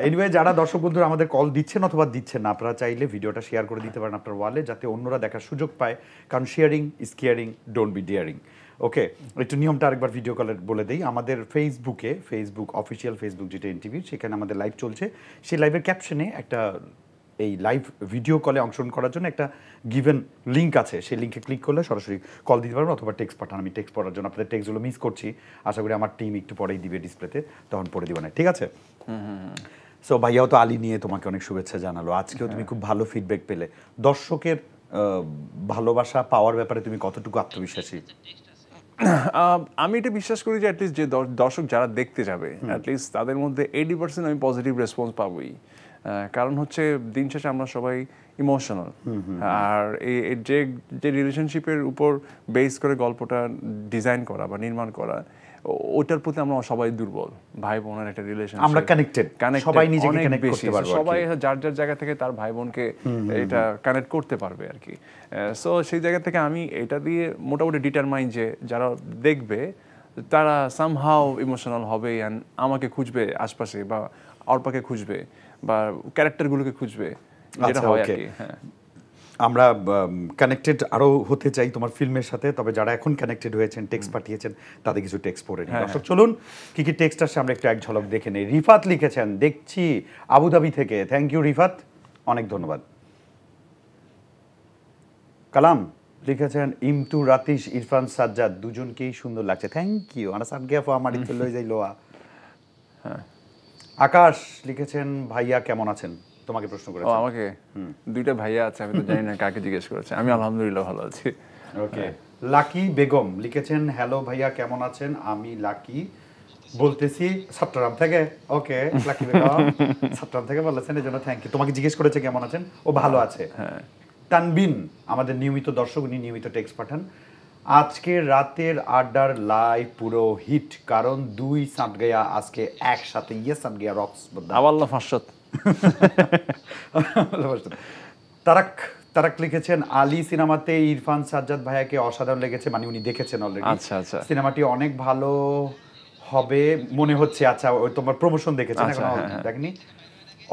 এনিওয়ে, যারা দর্শক বন্ধুরা আমাদের কল দিচ্ছেন অথবা দিচ্ছেন না, আপনারা চাইলে ভিডিওটা শেয়ার করে দিতে পারেন আপনার ওয়ালে, যাতে অন্যরা দেখার সুযোগ পায়, কারণ sharing is caring, don't be daring. Okay, একটু নিয়মটা আরেকবার ভিডিও কলের বলে দিই। আমাদের ফেসবুক অফিসিয়াল ফেসবুক যেটা এনটিভি, সেখানে আমাদের লাইভ চলছে। সেই লাইভের ক্যাপশনে একটা এই লাইভ ভিডিও কলে অংশগ্রহণ করার জন্য একটা গিভেন লিঙ্ক আছে, সেই লিঙ্কে ক্লিক করলে সরাসরি কল দিতে পারবেন অথবা টেক্সট পাঠান। আমি টেক্সট পড়ার জন্য আপনাদের টেক্সটগুলো মিস করছি, আশা করি আমার টিম একটু পরেই দিবে ডিসপ্লেতে, তখন পড়ে দিব না, ঠিক আছে? সো ভাইয়াও তো আলী নিয়ে তোমাকে অনেক শুভেচ্ছা জানালো। আজকেও তুমি খুব ভালো ফিডব্যাক পেলে। দর্শকের ভালোবাসা পাওয়ার ব্যাপারে তুমি কতটুকু আত্মবিশ্বাসী? আমি এটা বিশ্বাস করি যে অ্যাটলিস্ট যে দর্শক যারা দেখতে যাবে, অ্যাটলিস্ট তাদের মধ্যে 80% আমি পজিটিভ রেসপন্স পাবোই। কারণ হচ্ছে দিন শেষে আমরা সবাই ইমোশনাল, আর এই যে রিলেশনশিপের উপর বেস করে গল্পটা ডিজাইন করা বা নির্মাণ করা, ওটার প্রতি আমরা সবাই দুর্বল। ভাই বোনের একটা রিলেশন, আমরা কানেক্টেড, সবাই নিজেকে কানেক্ট করতে পারবে, সবাই যার জায়গা থেকে তার ভাই বোনকে এটা কানেক্ট করতে পারবে আর কি। সো সেই জায়গা থেকে আমি এটা দিয়ে মোটামুটি ডিটারমাইন যে যারা দেখবে তারা সামহাও ইমোশনাল হবে অ্যান্ড আমাকে খুঁজবে আশপাশে বা অর্পাকে খুঁজবে বা ক্যারেক্টারগুলোকে খুঁজবে, যেটা হয় আর কি। হ্যাঁ, আমরা কানেক্টেড আরো হতে চাই তোমার ফিল্মের সাথে, তবে যারা এখন কানেক্টেড হয়েছেন, টেক্সট পাঠিয়েছেন, তাদের কিছু টেক্সট পড়ে নিই। দর্শক চলুন কি কি টেক্সট আসছে আমরা একটু এক ঝলক দেখে নেই। রিফাত লিখেছেন, দেখছি আবুধাবি থেকে, থ্যাংক ইউ রিফাত, অনেক ধন্যবাদ। কালাম লিখেছেন, ইমতু রাতিশ ইরফান সাজ্জাদ দুজনকেই সুন্দর লাগছে, থ্যাংক ইউ। আনা সাজ্ঞা ফা আমার ইতে লই যাই লোয়া। হ্যাঁ, আকাশ লিখেছেন, ভাইয়া কেমন আছেন, তোমাকে প্রশ্ন করেছেন। আমাকে দুইটা ভাইয়া আছে, আমি তো জানি না কাকে জিজ্ঞেস করেছে। আমি আলহামদুলিল্লাহ ভালো আছি। ওকে। লাকি বেগম লিখেছেন, হ্যালো ভাইয়া কেমন আছেন, আমি লাকি বলতেছি চট্টগ্রাম থেকে। ওকে লাকি বেগম চট্টগ্রাম থেকে বলেছেন, এই জন্য থ্যাংক ইউ। তোমাকে জিজ্ঞেস করেছে কেমন আছেন, ও ভালো আছে। হ্যাঁ, তানবিন আমাদের নিয়মিত দর্শক, উনি নিয়মিত টেক্সট পাঠান। আজকে রাতের আড্ডার লাইভ পুরো হিট, কারণ দুই সাতগায়া আজকে একসাথে। ইয়ে সাতগায়া রক্স আওয়াল্লাহ ফাঁসত। তারাক লিখেছেন, আলী সিনেমাতে ইরফান সাজ্জাদ ভাইয়াকে অসাধারণ লেগেছে, মানে উনি দেখেছেন অলরেডি। আচ্ছা আচ্ছা, সিনেমাটি অনেক ভালো হবে মনে হচ্ছে। আচ্ছা, ওই তোমার প্রমোশন দেখেছেন, এখন দেখনি।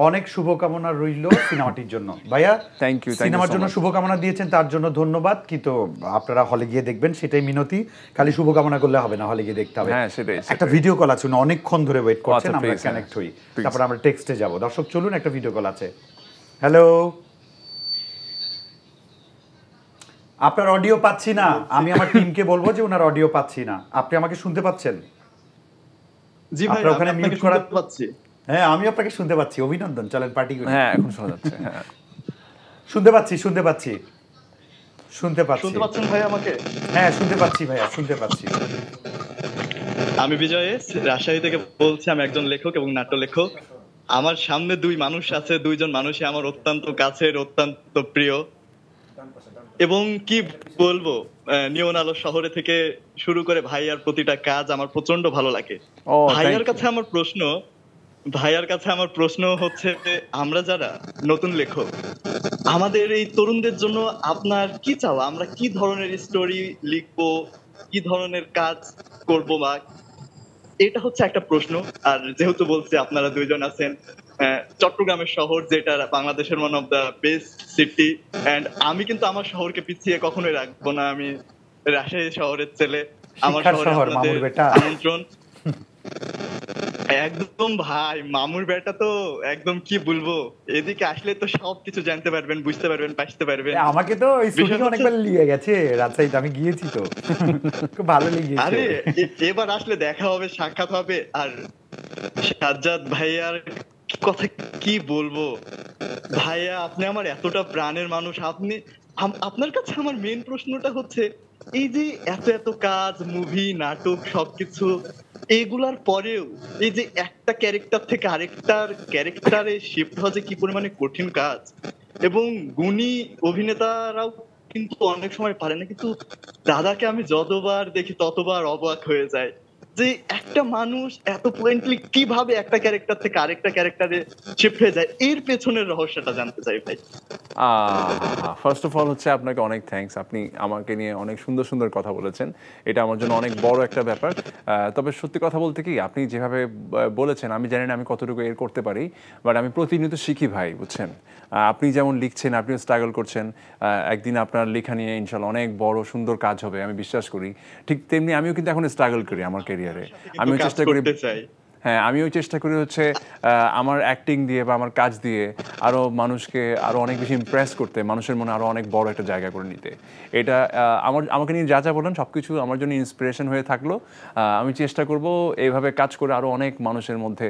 অনেক শুভকামনা রইল সিনেমাটির জন্য। ভাইয়া থ্যাংক ইউ। সিনেমার জন্য শুভকামনা দিয়েছেন, তার জন্য ধন্যবাদ। কিন্তু আপনারা হলে গিয়ে দেখবেন, সেটাই মিনতি। খালি শুভকামনা করলে হবে না, হলে গিয়ে দেখতে হবে। হ্যাঁ, সেটাই। একটা ভিডিও কল আছে, উনি অনেকক্ষণ ধরে ওয়েট করছেন, আমরা কানেক্ট হই, তারপর আমরা টেক্সটে যাব। দর্শক চলুন, একটা ভিডিও কল আছে। হ্যালো, আপনার অডিও পাচ্ছি না, আমি আমার টিমকে বলবো যে ওনার অডিও পাচ্ছি না। আপনি আমাকে শুনতে পাচ্ছেন? জি ভাই, ওখানে মিউট করা পাচ্ছি। হ্যাঁ, আমি আপনাকে শুনতে পাচ্ছি। অভিনন্দন, চলেন পার্টি করি। হ্যাঁ, এখন শোনা যাচ্ছে। হ্যাঁ, শুনতে পাচ্ছি। শুনতে পাচ্ছেন ভাই আমাকে? হ্যাঁ, শুনতে পাচ্ছি ভাইয়া, শুনতে পাচ্ছি। আমি বিজয় এস, রাজশাহী থেকে বলছি। আমি একজন লেখক এবং নাট্য লেখক। আমার সামনে দুই মানুষ আছে, দুইজন মানুষই আমার অত্যন্ত কাছের, অত্যন্ত প্রিয়। এবং কি বলবো, নিয়ন আলো শহরে থেকে শুরু করে ভাইয়ার প্রতিটা কাজ আমার প্রচন্ড ভালো লাগে। ভাইয়ার কাছে আমার প্রশ্ন হচ্ছে, আমরা যারা নতুন লেখক, আমাদের এই তরুণদের জন্য আপনার কি চাওয়া? আমরা কি ধরনের স্টোরি লিখবো, কি ধরনের কাজ করবো, বা এটা হচ্ছে একটা প্রশ্ন। আর যেহেতু বলছি আপনারা দুইজন আছেন চট্টগ্রামের শহর, যেটা বাংলাদেশের one of the best city, and আমি কিন্তু আমার শহরকে পিছিয়ে কখনোই রাখবো না। আমি রাজশাহী শহরের ছেলে, আমার শহরে আমন্ত্রণ। একদম ভাই, মামুর বেটা তো একদম কি বলবো, এদিকে আসলে তো সবকিছু জানতে পারবেন, বুঝতে পারবেন, বাঁচতে পারবেন। আমাকে তো ওই ছুটি অনেকবার নিয়ে গেছে রাজশাহীতে, আমি গিয়েছি তো, খুব ভালো লেগেছে। আরে এবার আসলে দেখা হবে, সাক্ষাৎ হবে। আর সাজ্জাদ ভাইয়ার কথা কি বলবো, ভাইয়া আপনি আমার এতটা প্রাণের মানুষ। আপনার কাছে আমার মেইন প্রশ্নটা হচ্ছে, এই যে এত কাজ, মুভি, নাটক, সবকিছু এগুলার পরেও এই যে একটা ক্যারেক্টার থেকে আরেকটার ক্যারেক্টারে শিফট হওয়া যে কি পরিমাণে কঠিন কাজ, এবং গুণী অভিনেতারাও কিন্তু অনেক সময় পারে না। কিন্তু দাদাকে আমি যতবার দেখি ততবার অবাক হয়ে যায় যে একটা মানুষ এত ফ্লুয়েন্টলি কিভাবে একটা ক্যারেক্টার থেকে আরেকটা ক্যারেক্টারে শিফট হয়ে যায়। এর পেছনের রহস্যটা জানতে চাই ভাই। ফার্স্ট অফ অল হচ্ছে আপনাকে অনেক থ্যাঙ্কস। আপনি আমাকে নিয়ে অনেক সুন্দর সুন্দর কথা বলেছেন, এটা আমার জন্য অনেক বড় একটা ব্যাপার। তবে সত্যি কথা বলতে কি, আপনি যেভাবে বলেছেন, আমি জানি না আমি কতটুকু এর করতে পারি, বাট আমি প্রতিনিয়ত শিখি ভাই, বুঝছেন। আপনি যেমন লিখছেন, আপনিও স্ট্রাগল করছেন, একদিন আপনার লেখা নিয়ে ইনশাল্লাহ অনেক বড় সুন্দর কাজ হবে আমি বিশ্বাস করি। ঠিক তেমনি আমিও কিন্তু এখন স্ট্রাগল করি আমার ক্যারিয়ারে। আমিও চেষ্টা করি, হ্যাঁ আমিও চেষ্টা করি হচ্ছে আমার অ্যাক্টিং দিয়ে বা আমার কাজ দিয়ে আরও মানুষকে আরও অনেক বেশি ইমপ্রেস করতে, মানুষের মনে আরও অনেক বড় একটা জায়গা করে নিতে। এটা আমাকে নিয়ে যা বলেন সব কিছু আমার জন্য ইন্সপিরেশন হয়ে থাকলো। আমি চেষ্টা করব এইভাবে কাজ করে আরও অনেক মানুষের মধ্যে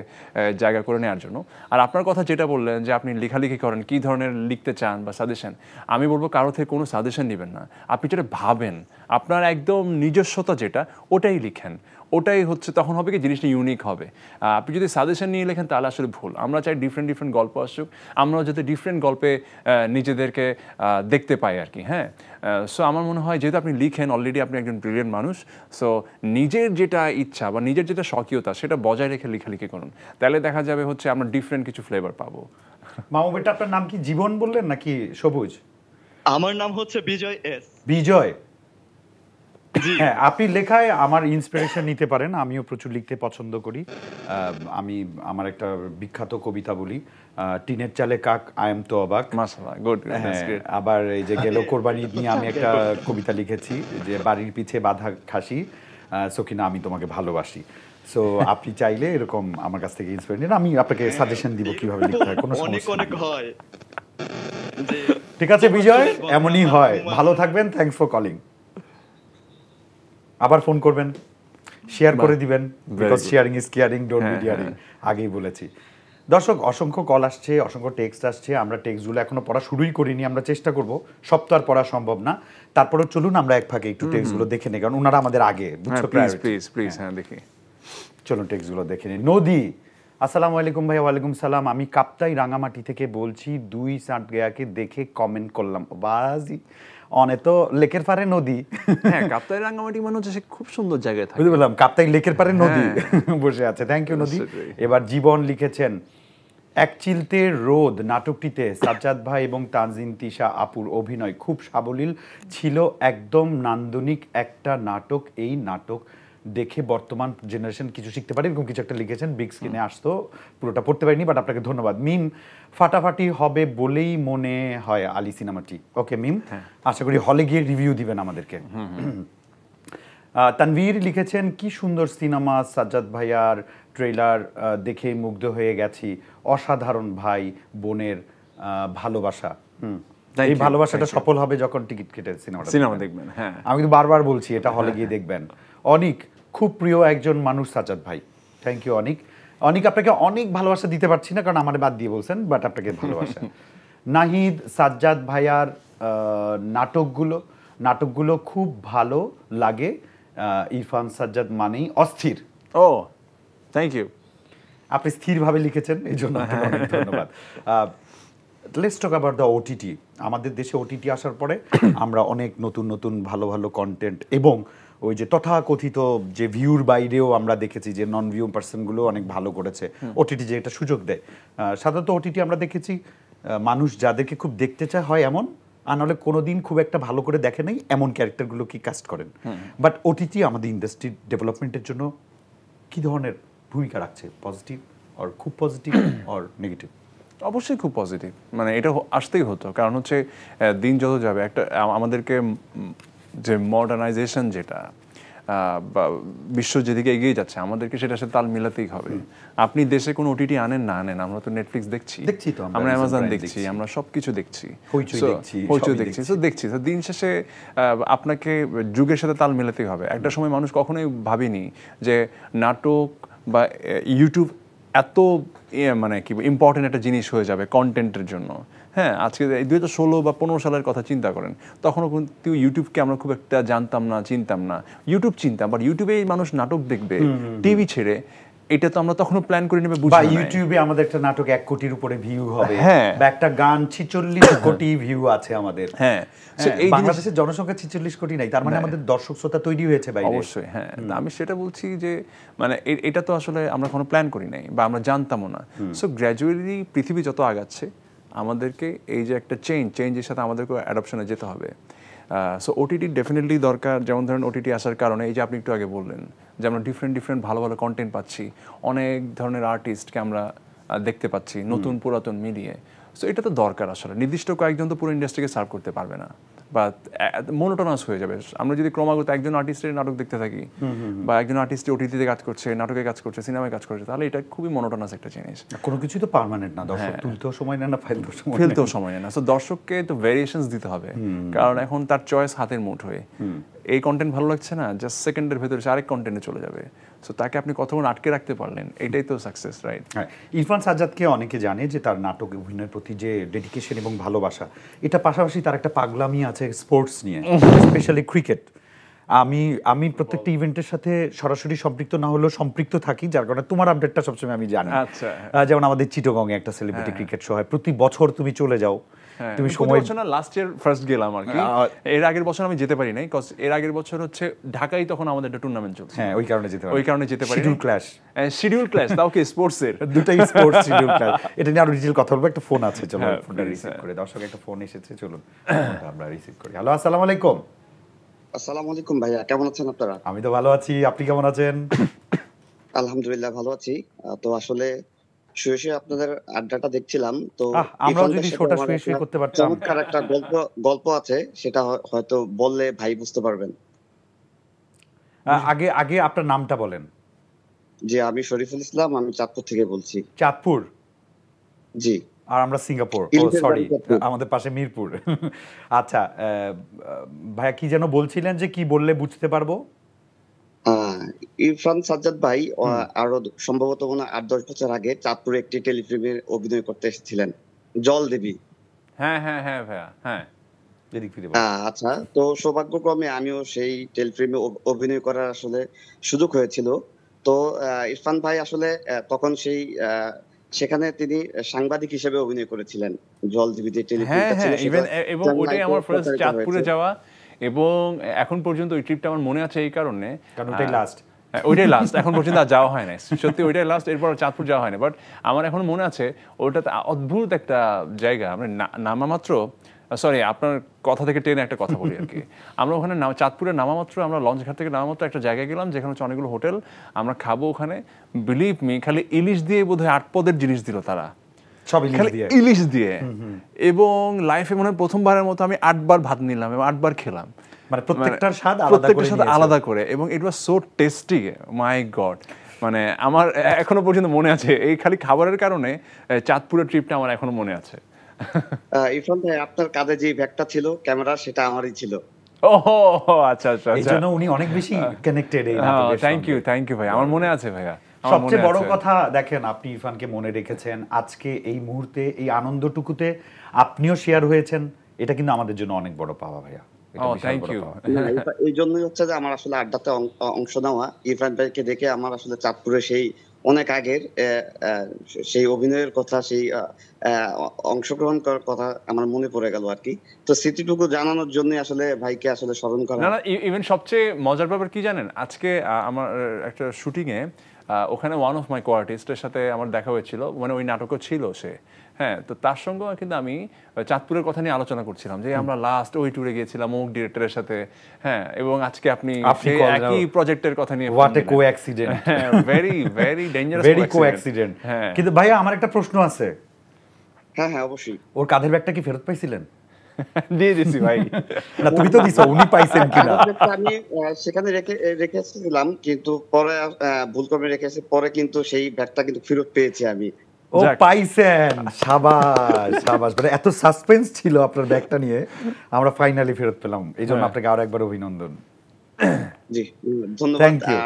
জায়গা করে নেওয়ার জন্য। আর আপনার কথা যেটা বললেন যে আপনি লেখালেখি করেন, কী ধরনের লিখতে চান বা সাজেশন, আমি বলবো কারো থেকে কোনো সাজেশন নেবেন না। আপনি যেটা ভাবেন, আপনার একদম নিজস্বতা যেটা, ওটাই লিখেন। ওটাই হচ্ছে, তখন হবে কি জিনিসটা ইউনিক হবে। আপনি যদি সাজেশন নিয়ে লেখেন তাহলে আসলে ভুল। আমরা চাই ডিফারেন্ট গল্প আসুক, আমরাও যাতে ডিফারেন্ট গল্পে নিজেদেরকে দেখতে পাই আর কি। হ্যাঁ, সো আমার মনে হয় যেহেতু আপনি লিখেন, অলরেডি আপনি একজন ব্রিলিয়েন্ট মানুষ, সো নিজের যেটা ইচ্ছা বা নিজের যেটা স্বকীয়তা সেটা বজায় রেখে লেখালেখি করুন, তাহলে দেখা যাবে হচ্ছে আমরা ডিফারেন্ট কিছু ফ্লেভার পাবো। মামু বেটা, আপনার নাম কি জীবন বললেন নাকি সবুজ? আমার নাম হচ্ছে বিজয় এস। বিজয়, হ্যাঁ, আপনি লেখায় আমার ইন্সপিরেশন নিতে পারেন। আমিও প্রচুর লিখতে পছন্দ করি। আমি আমার একটা বিখ্যাত কবিতা বলি, টিনের চালে কাক আই এম তো অবাক। মাশাআল্লাহ, গুড। আবার এই যে গেল কোরবানি ঈদ নিয়ে আমি একটা কবিতা লিখেছি যে বাড়ির পিছে বাঁধা খাসি সকিনা আমি তোমাকে ভালোবাসি। সো আপনি চাইলে এরকম আমার কাছ থেকে ইন্সপিরেশন নিন, আমি আপনাকে সাজেশন দিব কিভাবে লিখতে হয়, কোনো সমস্যা অনেক হয়। ঠিক আছে বিজয়, এমনই হয়। ভালো থাকবেন, থ্যাঙ্কস ফর কলিং। আবার ফোন করবেন, শেয়ার করে দিবেন, because sharing is caring, don't be daring, আগেই বলেছি। দর্শক, অসংখ্য কল আসছে, অসংখ্য টেক্সট আসছে। আমরা টেক্সটগুলো এখনো পড়া শুরুই করিনি, আমরা চেষ্টা করব, সব তো আর পড়া সম্ভব না। তারপরে চলুন আমরা এক ফাঁকে একটু টেক্সটগুলো দেখে নিই, কারণ ওনারা আমাদের আগে, বুঝছো? প্লিজ হ্যাঁ দেখি, চলুন টেক্সটগুলো দেখে নিই। নদী, আসসালামু আলাইকুম ভাই। ওয়ালাইকুম সালাম। আমি কাপ্তাই রাঙামাটি থেকে বলছি, 2 সাঁটগায়াকে দেখে কমেন্ট করলাম। বাজি অনেক তো লেকের পারে নদী। হ্যাঁ, কাপ্তাই রাঙামাটি মানে হচ্ছে সে খুব সুন্দর জায়গায় থাকে। বুঝতে বললাম, কাপ্তাই লেকের পারে নদী বসে আছে। থ্যাংক ইউ নদী। এবার জীবন লিখেছেন, এক চিলতে রোদ নাটকটিতে সাজ্জাদ ভাই এবং তানজিন তিশা আপুর অভিনয় খুব সাবলীল ছিল, একদম নান্দনিক একটা নাটক। এই নাটক দেখে বর্তমান জেনারেশন কিছু শিখতে পারে, এরকম কিছু একটা লিখেছেন। বিগ স্ক্রিনে আসতো, পুরোটা পড়তে পারিনি, বাট আপনাকে ধন্যবাদ। মিম, ফাটাফাটি হবে বলেই মনে হয় আলী সিনেমাটি। ওকে মিম, আশা করি হলে গিয়ে রিভিউ দিবেন আমাদেরকে। তানভীর লিখেছেন, কি সুন্দর সিনেমা, সাজ্জাদ ভাইয়ার ট্রেলার দেখে মুগ্ধ হয়ে গেছি, অসাধারণ ভাই বোনের ভালোবাসা। এই ভালোবাসাটা সফল হবে যখন টিকিট কেটে সিনেমা দেখবেন। হ্যাঁ, আমি কিন্তু বারবার বলছি এটা হলে গিয়ে দেখবেন। অনিক, খুব প্রিয় একজন মানুষ সাজ্জাদ ভাই। থ্যাংক ইউ অনিক। অনিক, আপনাকে অনেক ভালোবাসা দিতে পারছি না কারণ আমার বাদ দিয়ে বলছেন, বাট আপনাকে ভালোবাসা। নাহিদ, সাজ্জাদ ভাইয়ার নাটকগুলো খুব ভালো লাগে, ইরফান সাজ্জাদ মানেই অস্থির। ও থ্যাংক ইউ, আপনি স্থিরভাবে লিখেছেন, এই জন্য আপনাকে অনেক ধন্যবাদ। Let's talk about the OTT. আমাদের দেশে ওটিটি আসার পরে আমরা অনেক নতুন নতুন ভালো ভালো কন্টেন্ট এবং ওই যে তথাকথিত যে ভিউর বাইরেও আমরা দেখেছি যে নন ভিউ পার্সনগুলো অনেক ভালো করেছে। ওটিটি যে একটা সুযোগ দেয়, সাধারণত ওটিটি আমরা দেখেছি মানুষ যাদেরকে খুব দেখতে চায় হয় এমন, আর নাহলে কোনোদিন খুব একটা ভালো করে দেখে নেই এমন ক্যারেক্টারগুলো কি কাস্ট করেন। বাট ওটিটি আমাদের ইন্ডাস্ট্রির ডেভেলপমেন্টের জন্য কি ধরনের ভূমিকা রাখছে? পজিটিভ অর খুব পজিটিভ অর নেগেটিভ? অবশ্যই খুব পজিটিভ, মানে এটা আসতেই হতো। কারণ হচ্ছে দিন যত যাবে একটা আমাদেরকে যে মডার্নাইজেশন যেটা বা বিশ্ব যেদিকে এগিয়ে যাচ্ছে আমাদেরকে সেটার সাথে তাল মিলাতেই হবে। আপনি দেশে কোনো ওটিটি আনেন না আনেন, আমরা তো নেটফ্লিক্স দেখছি, আমরা অ্যামাজন দেখছি, আমরা সবকিছু দেখছি, হইচই দেখছি, তো দেখছি। তো দিন শেষে আপনাকে যুগের সাথে তাল মেলাতেই হবে। একটা সময় মানুষ কখনোই ভাবেনি যে নাটক বা ইউটিউব এত মানে কি ইম্পর্টেন্ট একটা জিনিস হয়ে যাবে কন্টেন্টের জন্য। হ্যাঁ, আজকে 2016 বা 15 সালের কথা চিন্তা করেন, তখনও কিন্তু ইউটিউবকে আমরা খুব একটা জানতাম না, চিনতাম না। ইউটিউব চিনতাম, বাট ইউটিউবেই মানুষ নাটক দেখবে টিভি ছেড়ে, এটা তো আমরা তখনও প্ল্যান করে নেবে। বা ইউটিউবে আমাদের একটা নাটক 1 কোটির উপরে ভিউ হবে, বা একটা গান 46 কোটি ভিউ আছে আমাদের। হ্যাঁ, বাংলাদেশের জনসংখ্যা 46 কোটি নাই, তার মানে আমাদের দর্শক শ্রোতা তৈরি হয়েছে বাইরে। অবশ্যই হ্যাঁ, আমি সেটা বলছি যে মানে এটা তো আসলে আমরা কোনো প্ল্যান করি নাই বা আমরা জানতামও না। সো গ্র্যাজুয়ালি পৃথিবী যত আগাচ্ছে আমাদেরকে এই যে একটা চেঞ্জের সাথে আমাদেরকে অ্যাডপশনে যেতে হবে। সো ওটিটি ডেফিনেটলি দরকার। যেমন ধরেন ওটিটি আসার কারণে এই যে আপনি একটু আগে বললেন যে আমরা ডিফারেন্ট ভালো ভালো কন্টেন্ট পাচ্ছি, অনেক ধরনের আর্টিস্টকে আমরা দেখতে পাচ্ছি নতুন পুরাতন মিলিয়ে। সো এটা তো দরকার আসলে। নির্দিষ্ট কয়েকজন তো পুরো ইন্ডাস্ট্রিকে সার্ভ করতে পারবে না বা মোনোটোনাস হয়ে যাবে। আমরা যদি ক্রমাগত একজন আর্টিস্টের নাটক দেখতে থাকি বা একজন আর্টিস্ট ওটিটিতে কাজ করছে, নাটকে কাজ করছে, সিনেমায় কাজ করছে, তাহলে এটা খুবই মোনোটোনাস একটা জিনিস। কোনো কিছু তো পার্মানেন্ট না, দর্শক তুলতেও সময় নেয় না, ফেলতেও সময় নেয় না। সো দর্শককে তো ভেরিয়েশনস দিতে হবে, কারণ এখন তার চয়েস হাতের মুঠোয়। এই কন্টেন্ট ভালো লাগছে না, জাস্ট সেকেন্ডের ভেতরে আরেক কন্টেন্টে চলে যাবে। সো তাকে আপনি কতক্ষণ আটকে রাখতে পারলেন, এটাই তো সাকসেস, রাইট? হ্যাঁ, ইরফান সাজ্জাদকে অনেকে জানে যে তার নাটক অভিনয়ের প্রতি যে ডেডিকেশন এবং ভালোবাসা, এটা পাশাপাশি তার একটা পাগলামি আছে স্পোর্টস নিয়ে, স্পেশালি ক্রিকেট। আমি প্রত্যেকটা ইভেন্টের সাথে সরাসরি সম্পৃক্ত না হলেও সম্পৃক্ত থাকি, যার কারণে তোমার আপডেটটা সবসময় আমি জানি। যেমন আমাদের চিটাগংয়ে একটা সেলিব্রিটি ক্রিকেট শো হয়, প্রতি বছর তুমি চলে যাও। তুমি সময় না, লাস্ট ইয়ার ফার্স্ট গেলাম আর কি। এর আগের বছর আমি যেতে পারি নাই, কজ এর আগের বছর হচ্ছে ঢাকায় তখন আমাদের একটা টুর্নামেন্ট চলছে। হ্যাঁ, ওই কারণে যেতে পারি। শিডিউল ক্লাশ তাও কি স্পোর্টস এর দুটাই স্পোর্টস শিডিউল ক্লাশ। এটা নিয়ে আরো ডিটেইল কথা বলবো। একটা ফোন আছে, চলো ফোনটা রিসিভ করে। দর্শক একটা ফোন এসেছে, চলুন আমরা রিসিভ করি। হ্যালো, আসসালামু আলাইকুম। আসসালামু আলাইকুম ভাইয়া, কেমন আছেন আপনারা? আমি তো ভালো আছি, আপনি কেমন আছেন? আলহামদুলিল্লাহ ভালো আছি। তো আসলে শুয়ে শুয়ে আপনাদের আড্ডাটা দেখছিলাম, তো আমরাও ইরফান যদি ভাইয়ের সাথে শোটা আমার শুয়ে শুয়ে একটা করতে পারতাম। চমৎকার একটা গল্প আছে, সেটা হয়তো বললে ভাই বুঝতে পারবেন। আগে আগে আপনার নামটা বলেন। জি, আমি শরীফুল ইসলাম, আমি চাঁদপুর থেকে বলছি। চাঁদপুর? জি। আর আমরা সিঙ্গাপুর। ও সরি, আমাদের পাশে মিরপুর। আচ্ছা ভাইয়া, কি যেন বলছিলেন যে কি বললে বুঝতে পারবো? ইরফান সাজ্জাদ ভাই আরো সম্ভবত 8-10 বছর আগে চাঁদপুরে একটি টেলিফিল্মে অভিনয় করতে এসেছিলেন, জল দেবী। হ্যাঁ হ্যাঁ হ্যাঁ ভাইয়া, হ্যাঁ। আচ্ছা, তো সৌভাগ্যক্রমে আমিও সেই টেলিফিল্মে অভিনয় করার আসলে সুযোগ হয়েছিল। তো ইরফান ভাই আসলে তখন সেই সেখানে তিনি সাংবাদিক হিসেবে অভিনয় করেছিলেন, জল দেবীতে টেলিফিল্মটা ছিল সেটা। এবং ওইটাই আমার ফার্স্ট চাঁদপুরে যাওয়া, এবং এখন পর্যন্ত ওই ট্রিপটা আমার মনে আছে এই কারণে, কারণ ওইটাই লাস্ট। ওইটাই লাস্ট, এখন পর্যন্ত আর যাওয়া হয় না, সত্যি ওইটাই লাস্ট, এরপর চাঁদপুর যাওয়া হয় না। বাট আমার এখন মনে আছে ওটাতে অদ্ভুত একটা জায়গা। আমরা নামা মাত্র, সরি আপনার কথা থেকে টেনে একটা কথা বলি আর কি, আমরা ওখানে চাঁদপুরে নামা মাত্র, আমরা লঞ্চ ঘাট থেকে নামা মাত্র একটা জায়গায় গেলাম যেখানে হচ্ছে অনেকগুলো হোটেল, আমরা খাবো ওখানে। বিলিভ মি, খালি ইলিশ দিয়ে বোধহয় 8 পদের জিনিস দিল তারা, সব ইলিশ দিয়ে। এবং লাইফে মনে হয় প্রথমবারের মতো আমি 8 বার ভাত নিলাম এবং 8 বার খেলাম, মানে প্রত্যেকটার স্বাদ আলাদা করে, এবং it was so tasty, my God. মানে আমার এখনো পর্যন্ত মনে আছে, এই খালি খাবারের কারণে চাঁদপুরের ট্রিপটা আমার এখনো মনে আছে। ইরফান ভাই, আপনার কাঁধে যে ব্যাগটা ছিল ক্যামেরা, সেটা আমারই ছিল। ওহো আচ্ছা আচ্ছা, এইজন্য উনি অনেক বেশি কানেক্টেড এই নাটকের সঙ্গে। থ্যাংক ইউ ভাই, আমার মনে আছে ভাইয়া। সবচেয়ে বড় কথা দেখেন, আপনি ইরফানকে মনে রেখেছেন, আজকে এই মুহূর্তে এই আনন্দটুকুতে আপনিও শেয়ার হয়েছেন, এটা কিন্তু আমাদের জন্য অনেক বড় পাওয়া ভাইয়া। Thank you. এই জন্যই হচ্ছে যে আমার আসলে আড্ডাতে অংশ নেওয়া। ইরফান ভাইকে দেখে আমার আসলে চাঁদপুরে সেই অনেক আগের সেই অভিনয়ের কথা, সেই অংশগ্রহণ করার কথা আমার মনে পড়ে গেল আর কি। তো স্মৃতিটুকু জানানোর জন্য আসলে ভাইকে আসলে স্মরণ করা। না, ইভেন সবচেয়ে মজার ব্যাপার কি জানেন, আজকে আমার একটা শুটিং এ ওখানে ওয়ান অফ মাই কো-আর্টিস্টের সাথে আমার দেখা হয়েছিল, মানে ওই নাটকও ছিল সে, হ্যাঁ। তো তার সঙ্গে কিন্তু আমি চাঁদপুরের কথা নিয়ে আলোচনা করছিলাম, যে আমরা লাস্ট ওই ট্যুরে গিয়েছিলাম অমুক ডিরেক্টরের সাথে, হ্যাঁ। এবং আজকে আপনি একই প্রজেক্টের কথা নিয়ে, what a co-accident, very very dangerous co-accident. কিন্তু ভাইয়া, আমার একটা প্রশ্ন আছে। হ্যাঁ হ্যাঁ, অবশ্যই। ওর কাঁধের ব্যাগটা কি ফেরত পাইছিলেন? দিয়ে দিছি ভাই। না, তুমি তো দিছো, উনি পাইছেন কিনা? আমি সেখানে রেখেছিলাম, কিন্তু পরে ভুলক্রমে রেখেছি, পরে কিন্তু সেই ব্যাগটা কিন্তু ফেরত পেয়েছি আমি। ও পাইছেন, শাবাশ শাবাশ। মানে এত সাসপেন্স ছিল আপনার ব্যাগটা নিয়ে, আমরা ফাইনালি ফেরত পেলাম, এই জন্য আপনাকে আরো একবার অভিনন্দন। জি, ধন্যবাদ।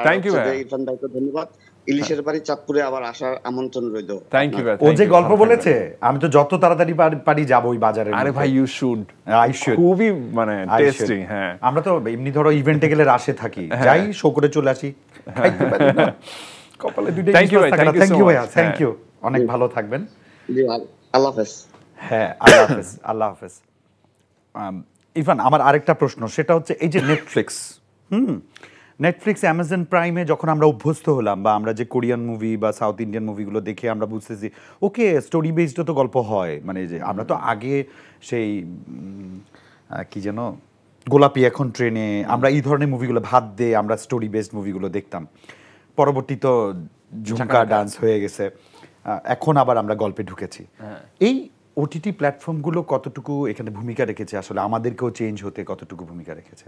থ্যাংক ইউ ভাই। ইরফান ভাইকে ধন্যবাদ। ইলিশের বাড়ি চাঁদপুরে আবার আসার আমন্ত্রণ রইল। থ্যাংক ইউ ভাই। ও যে গল্প বলেছে, আমি তো যত তাড়াতাড়ি পারি যাব ওই বাজারে। আরে ভাই, ইউ শুড, আই শুড, খুবই মানে টেস্টি। হ্যাঁ, আমরা তো এমনি ধরো ইভেন্টে গেলে রাশে থাকি, যাই শো করে চলে আসি, খাইতে পারি না, কপালে দুইটা। থ্যাংক ইউ ভাই, থ্যাংক ইউ, অনেক ভালো থাকবেন। জি, আল্লাহ হাফেজ। হ্যাঁ, আল্লাহ হাফেজ, আল্লাহ হাফেজ। ইরফান, আমার আরেকটা প্রশ্ন, সেটা হচ্ছে এই যে নেটফ্লিক্স, নেটফ্লিক্স, অ্যামাজন প্রাইমে যখন আমরা অভ্যস্ত হলাম, বা আমরা যে কোরিয়ান মুভি বা সাউথ ইন্ডিয়ান মুভিগুলো দেখে আমরা বুঝতেছি ওকে স্টোরি বেসডও তো গল্প হয়, মানে যে আমরা তো আগে সেই কি যেন গোলাপি এখন ট্রেনে, আমরা এই ধরনের মুভিগুলো ভাত দিয়ে আমরা স্টোরি বেসড মুভিগুলো দেখতাম। পরবর্তী তো ঝুমকা ডান্স হয়ে গেছে, এখন আবার আমরা গল্পে ঢুকেছি। এই ওটিটি প্ল্যাটফর্মগুলো কতটুকু এখানে ভূমিকা রেখেছে, আসলে আমাদেরকেও চেঞ্জ হতে কতটুকু ভূমিকা রেখেছে?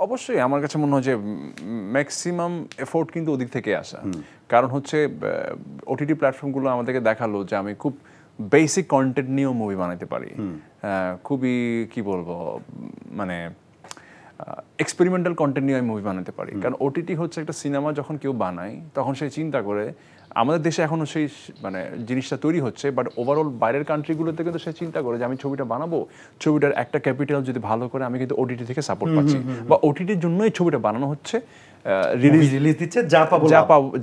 অবশ্যই আমার কাছে মনে হয় যে ম্যাক্সিমাম এফোর্ট কিন্তু ওদিক থেকে আসা। কারণ হচ্ছে ওটিটি প্ল্যাটফর্মগুলো আমাদেরকে দেখালো যে আমি খুব বেসিক কন্টেন্ট নিয়েও মুভি বানাতে পারি, খুবই কি বলবো, মানে এক্সপেরিমেন্টাল কন্টেন্ট নিয়ে আমি মুভি বানাতে পারি। কারণ ওটিটি হচ্ছে একটা সিনেমা যখন কেউ বানায় তখন সে চিন্তা করে, আমাদের দেশে এখনো সেই মানে জিনিসটা তৈরি হচ্ছে, বাট ওভারঅল বাইরের কান্ট্রিগুলোতে কিন্তু সে চিন্তা করে যে আমি ছবিটা বানাবো, ছবিটার একটা ক্যাপিটাল যদি ভালো করে আমি কিন্তু ওটিটি থেকে সাপোর্ট পাচ্ছি, বা ওটিটির জন্যই ছবিটা বানানো হচ্ছে, রিলিজ দিচ্ছে,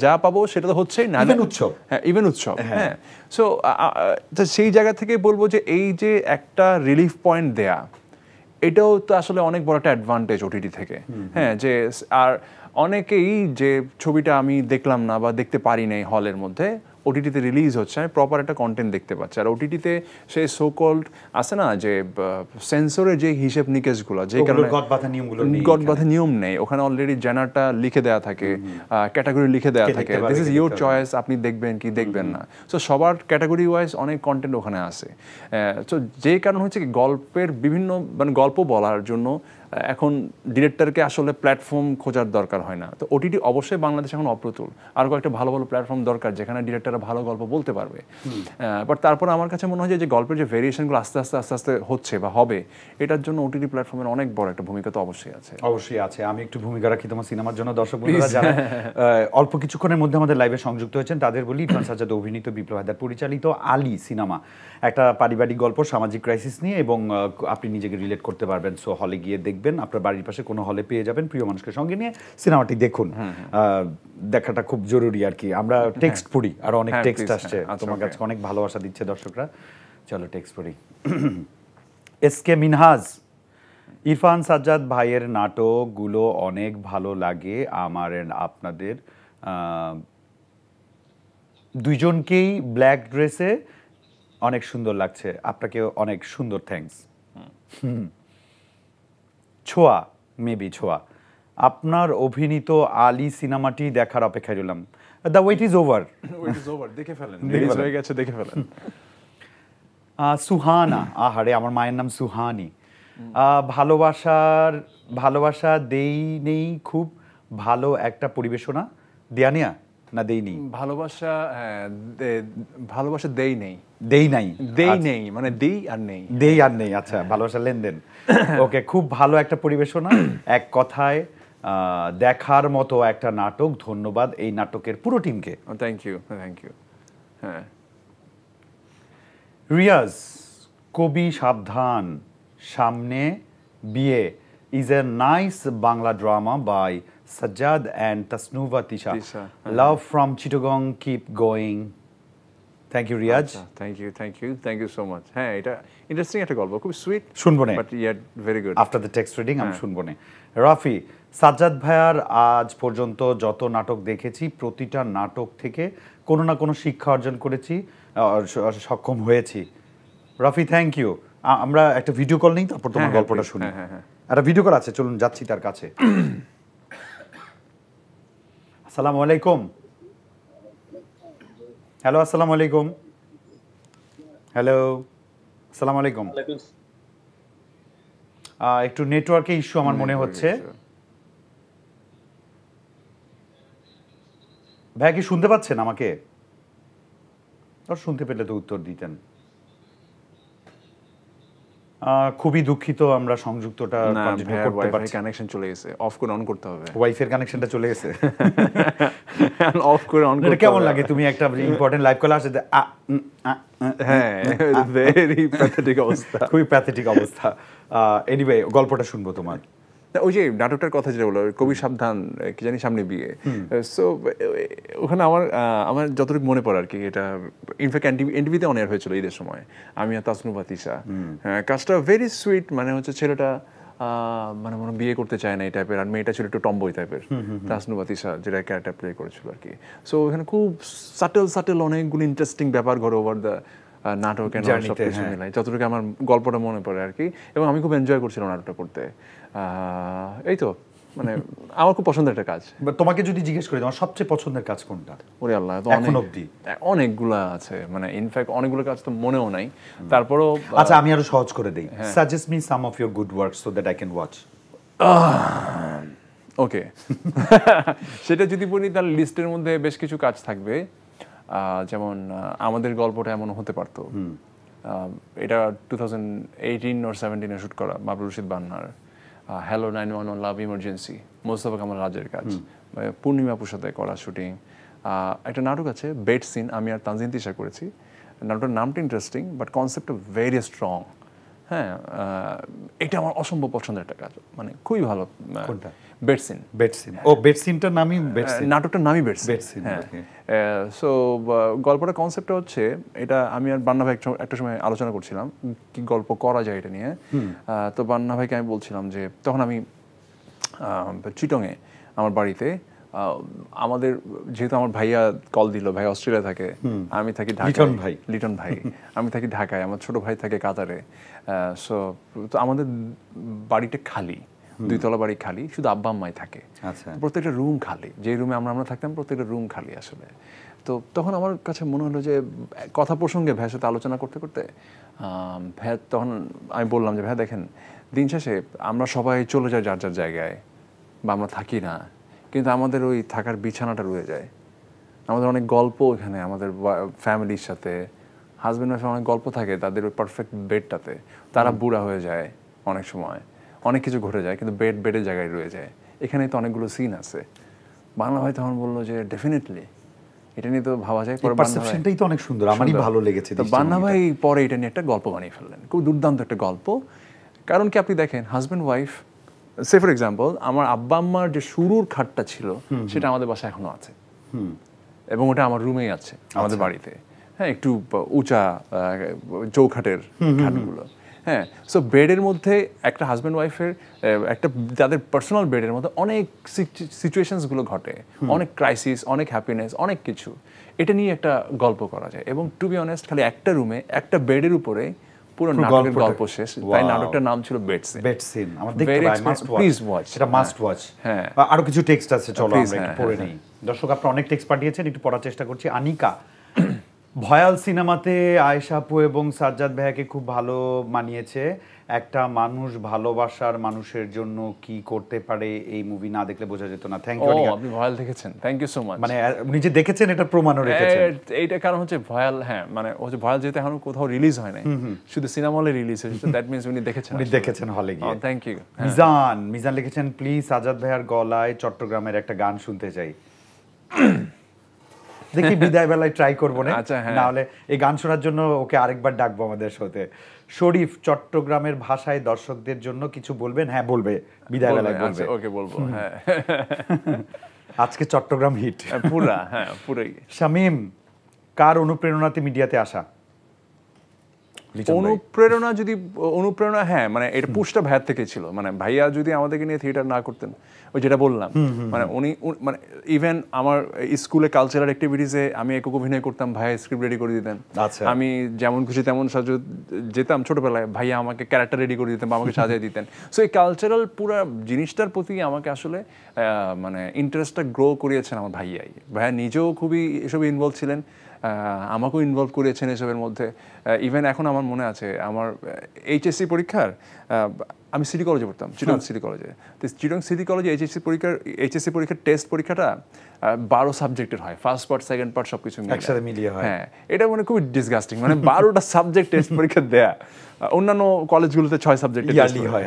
যা পাবো সেটা তো হচ্ছেই না, উৎসব। হ্যাঁ, ইভেন উৎসব। হ্যাঁ, সো সেই জায়গা থেকে বলবো যে এই যে একটা রিলিফ পয়েন্ট দেয়া, এটাও তো আসলে অনেক বড় একটা অ্যাডভান্টেজ ওটিটি থেকে। হ্যাঁ, যে আর অনেকেই যে ছবিটা আমি দেখলাম না বা দেখতে পারি নাই হলের মধ্যে, ওটিটিতে রিলিজ হচ্ছে, আমি প্রপার একটা কন্টেন্ট দেখতে পাচ্ছি। আর ওটিটিতে সেই সোকল্ড আছে না যে সেন্সরের যে হিসেব নিকেশগুলো, যে কারণে গদবাঁধা নিয়ম নেই, ওখানে অলরেডি জেনারটা লিখে দেওয়া থাকে, ক্যাটাগরি লিখে দেওয়া থাকে, দিস ইজ ইউর চয়েস, আপনি দেখবেন কি দেখবেন না। সো সবার ক্যাটাগরি ওয়াইজ অনেক কন্টেন্ট ওখানে আছে। তো যে কারণ হচ্ছে কি গল্পের বিভিন্ন মানে গল্প বলার জন্য এখন ডিরেক্টরকে আসলে প্ল্যাটফর্ম খোঁজার দরকার হয় না। তো ওটিটি অবশ্যই বাংলাদেশ এখন অপ্রতুল, আর কয়েকটা ভালো ভালো প্ল্যাটফর্ম দরকার যেখানে ডিরেক্টররা ভালো গল্প বলতে পারবে। বাট তারপর আমার কাছে মনে হয় যে গল্পের যে ভেরিয়েশনগুলো আস্তে আস্তে আস্তে আস্তে হচ্ছে বা হবে, এটার জন্য ওটিটি প্ল্যাটফর্মের অনেক বড় একটা ভূমিকা তো অবশ্যই আছে। অবশ্যই আছে। আমি একটু ভূমিকা রাখি তোমার সিনেমার জন্য। দর্শক বন্ধুরা যারা অল্প কিছুক্ষণের মধ্যে আমাদের লাইভে সংযুক্ত হয়েছেন তাদের বলি, ইরফান সাজ্জাদ অভিনীত, বিপ্লব হায়দার পরিচালিত আলী সিনেমা একটা পারিবারিক গল্প সামাজিক ক্রাইসিস নিয়ে, এবং আপনি নিজেকে রিলেট করতে পারবেন। সো হলে গিয়ে দেখবেন, আপনার বাড়ির পাশে কোনো হলে পেয়ে যাবেন, প্রিয় মানুষকে সঙ্গে নিয়ে সিনেমাটি দেখুন। দেখাটা খুব জরুরি আর কি। আমরা টেক্সট পড়ি, আর অনেক টেক্সট আসছে, তোমার কাছে অনেক ভালোবাসা দিচ্ছে দর্শকরা। চলো টেক্সট পড়ি। এসকে মিনহাজ, ইরফান সাজ্জাদ ভাইয়ের নাটকগুলো অনেক ভালো লাগে আমার, আপনাদের দুইজনকেই ব্ল্যাক ড্রেসে অনেক সুন্দর লাগছে, আপনাকে অনেক সুন্দর থ্যাঙ্কস। ছোয়া, মেবি ছোয়া, আপনার অভিনীত আলী সিনেমাটি দেখার অপেক্ষায় রইলাম। The wait is over. দেখে ফেলেন, রিলিজ হয়ে গেছে, দেখে ফেলেন। সুহানা, আহারে আমার মায়ের নাম সুহানি, ভালোবাসা দেই নেই, খুব ভালো একটা পরিবেশনা। দেয়ানিয়া না দেইনি, ভালোবাসা দেই নেই, দেই নাই, দেই নেই মানে দেই আর নেই, দেই আর নেই। আচ্ছা, ভালোবাসা লেনদেন। ওকে, খুব ভালো একটা পরিবেশনা, এক কথায় দেখার মতো একটা নাটক। ধন্যবাদ এই নাটকের পুরো টিমকে। Thank you, thank you. হ্যাঁ, রিয়াজ, কবি সাবধান, সামনে বিয়ে is a nice Bangla drama by Sajjad and Tasnuva Tisha. Love from Chittagong, keep going. Thank you, Riyaj. Thank you so much. হ্যাঁ, এটা ইন্টারেস্টিং একটা গল্প, খুব সুইট, শুনবো না, but yet very good. After the text reading আমি শুনবো না। রাফি, সাজ্জাদ ভাইয়ার আজ পর্যন্ত যত নাটক দেখেছি প্রতিটা নাটক থেকে কোনো না কোনো শিক্ষা অর্জন করেছি, সক্ষম হয়েছি। Rafi, thank you. আমরা একটা ভিডিও কল নিই, তারপর তোমার গল্পটা শুনি। একটা ভিডিও কল আছে, চলুন যাচ্ছি তার কাছে। আসসালামু আলাইকুম। হ্যালো, আসসালামু আলাইকুম। হ্যালো, আসসালামু আলাইকুম। একটু নেটওয়ার্কে ইস্যু আমার মনে হচ্ছে। ভাই কি শুনতে পাচ্ছেন আমাকে? শুনতে পেলে তো উত্তর দিতেন। খুবই দুঃখিত, আমরা সংযুক্তটা কন্টিনিউ করতে পারছি। কানেকশন চলে গেছে, অফ করে অন করতে হবে। ওয়াইফাই কানেকশনটা চলে গেছে, অফ করে অন করতে। কেমন লাগে তুমি একটা ইম্পর্টেন্ট লাইভ কল আসে? হ্যাঁ, ভেরি প্যাথেটিক অবস্থা, খুবই প্যাথেটিক অবস্থা। এনিওয়ে, গল্পটা শুনবো তোমার। ওই যে নাটকটার কথা যেটা বললো, কবি সাবধান, কি জানি সামনে বিয়ে। সো ওখানে আমার যতটুকু মনে পড়ে আর কি, এটা ইনফ্যাক্ট এনটিভিতে অন এয়ার হয়েছিল ঈদের সময়, আমি আর তাসনুভা তিশা। হ্যাঁ, কাজটা ভেরি সুইট, মানে হচ্ছে ছেলেটা মানে মনে বিয়ে করতে চায় না এই টাইপের, আর মেয়েটা ছিল একটু টম্বই টাইপের, তাসনুভা তিশা যেটা ক্যারেক্টার প্লে করেছিল আর কি। সো এখানে খুব সাটেল অনেকগুলো ইন্টারেস্টিং ব্যাপার ঘটে ওভার দ্য নাটক, সব কিছু মিলাই যতটুকু আমার গল্পটা মনে পড়ে আর কি। এবং আমি খুব এনজয় করছিলাম নাটকটা করতে। এই তো মানে আমার খুব পছন্দের একটা কাজ। তোমাকে যদি জিজ্ঞেস করি তোমার সবচেয়ে পছন্দের কাজ কোনটা? ওরে আল্লাহ, এখন অবধি অনেকগুলো আছে, মানে ইনফ্যাক্ট অনেকগুলো কাজ তো মনেও নাই। তারপরও আচ্ছা, আমি আরো সহজ করে দেই। Suggest me some of your good works so that I can watch. Okay, সেটা যদি বলি তাহলে লিস্টের মধ্যে বেশ কিছু কাজ থাকবে। যেমন আমাদের গল্পটা এমন হতে পারতো, এটা 2018 or 17 শুট করা, বাবলু রশিদ বান্নার। হ্যালো 911 লাভ ইমার্জেন্সি, মোস্তফা কামাল রাজের কাজ, পূর্ণিমা আপুর সাথে করা শুটিং। একটা নাটক আছে বেড সিন, আমি আর তানজিন তিশা করেছি। নাটকের নামটা ইন্টারেস্টিং, বাট কনসেপ্টটা ভেরি স্ট্রং। হ্যাঁ, এটা আমার অসম্ভব পছন্দের একটা কাজ, মানে খুবই ভালো। কোনটা? বেডসিন। ও, বেডসিনটার নামই বেডসিন, নাটকটার নামই বেডসিন। হ্যাঁ, সো গল্পটার কনসেপ্টটা হচ্ছে, এটা আমি আর বান্না ভাই একটা সময় আলোচনা করছিলাম কি গল্প করা যায় এটা নিয়ে। তো বান্না ভাইকে আমি বলছিলাম যে তখন আমি চিটংয়ে আমার বাড়িতে আমাদের যেহেতু আমার ভাইয়া কল দিল, ভাই অস্ট্রেলিয়া থাকে, আমি থাকি ঢাকায়, লিটন ভাই আমি থাকি ঢাকায়, আমার ছোট ভাই থাকে কাতারে। সো তো আমাদের বাড়িটা খালি, 2 তলা বাড়ি খালি, শুধু আব্বা আম্মাই থাকে। প্রত্যেকটা রুম খালি, যে রুমে আমরা থাকতাম প্রত্যেকটা রুম খালি আসলে। তো তখন আমার কাছে মনে হলো যে কথা প্রসঙ্গে ভাইয়ের সাথে আলোচনা করতে করতে ভাইয়া, তখন আমি বললাম যে ভাইয়া দেখেন, দিন শেষে আমরা সবাই চলে যাই যার যার জায়গায়, বা আমরা থাকি না, কিন্তু আমাদের ওই থাকার বিছানাটা রয়ে যায়। আমাদের অনেক গল্প এখানে আমাদের ফ্যামিলির সাথে, হাজব্যান্ড ওয়াইফের অনেক গল্প থাকে তাদের ওই পারফেক্ট বেডটাতে। তারা বুড়া হয়ে যায় অনেক সময়, অনেক কিছু ঘটে যায়, কিন্তু বেডের জায়গায় রয়ে যায়। এখানে তো অনেকগুলো সিন আছে। বাংলা ভাই তখন বললো যে ডেফিনেটলি এটা নিয়ে তো ভাবা যায়। পারসেপশনটাই তো অনেক সুন্দর, আমারই ভালো লেগেছে। তো বান্না ভাই পরে এটা নিয়ে একটা গল্প বানিয়ে ফেললেন, খুব দুর্দান্ত একটা গল্প। কারণ কি আপনি দেখেন, husband wife, say for example আমার আব্বা আম্মার যে শুরুর খাটটা ছিল সেটা আমাদের বাসায় এখনো আছে, এবং ওটা আমার রুমেই আছে আমাদের বাড়িতে। হ্যাঁ, একটু উঁচা চৌখাটের খাটগুলো। হ্যাঁ, সো বেডের মধ্যে একটা হাজব্যান্ড ওয়াইফের একটা তাদের পার্সোনাল বেডের মধ্যে অনেক সিচুয়েশনসগুলো ঘটে, অনেক ক্রাইসিস, অনেক হ্যাপিনেস, অনেক কিছু। এটা নিয়ে একটা গল্প করা যায়। এবং টু বি অনেস্ট, খালি একটা রুমে একটা বেডের উপরে পুরো নাটকের গল্প শেষ। তাই নাটকটার নাম ছিল বেড সিন। আমরা দেখতে পাই, মাস্ট ওয়াচ, প্লিজ ওয়াচ, এটা মাস্ট ওয়াচ। হ্যাঁ, আরো কিছু টেক্সট আছে, চলো আমরা একটু পড়ে নেই। দর্শক আপনারা অনেক টেক্সট পাঠিয়েছেন, একটু পড়ার চেষ্টা করছি। আনিকা, ভয়াল সিনেমাতে আয়েশা আপু এবং সাজ্জাদ ভাইয়াকে খুব ভালো মানিয়েছে। একটা মানুষ ভালোবাসার মানুষের জন্য কি করতে পারে এই মুভি না দেখলে বোঝা যেত না। Thank you. আপনি ভয়াল দেখেছেন, থ্যাংক ইউ সো মাচ। মানে নিজে দেখেছেন, এটা প্রমাণও রেখেছেন। এইটা কারণ হচ্ছে ভয়াল, হ্যাঁ মানে হচ্ছে ভয়াল যেহেতু এখনো কোথাও রিলিজ হয় নাই, শুধু সিনেমা হলে রিলিজ হয়েছে, দ্যাট মিন্স উনি দেখেছেন, উনি দেখেছেন হলে গিয়ে। Thank you. মিজান লিখেছেন, প্লিজ সাজ্জাদ ভাইয়ার গলায় চট্টগ্রামের একটা গান শুনতে চাই। দেখি বিদায় বেলায় ট্রাই করবো না, না হলে এই গান শোনার জন্য ওকে আরেকবার ডাকবো আমাদের সাথে। শরীফ, চট্টগ্রামের ভাষায় দর্শকদের জন্য কিছু বলবেন? হ্যাঁ বলবে, বিদায় বেলায় বলবে। ওকে বলবো, হ্যাঁ। আজকে চট্টগ্রাম হিট পুরা, হ্যাঁ পুরাই। শামীম, কার অনুপ্রেরণাতে মিডিয়াতে আসা? অনুপ্রেরণা হ্যাঁ মানে এটা পুশটা ভাইয়ার থেকে ছিল। মানে ভাইয়া যদি আমাদেরকে নিয়ে থিয়েটার না করতেন, ওই যেটা বললাম, মানে উনি মানে ইভেন আমার স্কুলে কালচারাল অ্যাক্টিভিটিসে আমি একক অভিনয় করতাম, ভাইয়া স্ক্রিপ্ট রেডি করে দিতেন। আমি যেমন খুশি তেমন সাজু যেতাম ছোটবেলায়, ভাইয়া আমাকে ক্যারেক্টার রেডি করে দিতেন বা আমাকে সাজিয়ে দিতেন। সো এই কালচারাল পুরো জিনিসটার প্রতি আমাকে আসলে মানে ইন্টারেস্টটা গ্রো করিয়েছেন আমার ভাইয়াই। ভাইয়া নিজেও খুবই এসবে ইনভলভ ছিলেন, আমাকেও ইনভলভ করেছেন এসবের মধ্যে। ইভেন এখন আমার মনে আছে আমার এইচএসসি পরীক্ষার, আমি সিটি কলেজে পড়তাম, চিটং সিটি কলেজে। তো চিটং সিটি কলেজে এইচএসসি পরীক্ষার টেস্ট পরীক্ষাটা 12 সাবজেক্টের হয়, ফার্স্ট পার্ট সেকেন্ড পার্ট সবকিছু মিলিয়ে হয়। হ্যাঁ, এটা মানে খুবই ডিসগাস্টিং, মানে 12টা সাবজেক্ট টেস্ট পরীক্ষা দেয়া। অন্যান্য কলেজগুলোতে 6 সাবজেক্টের হয়।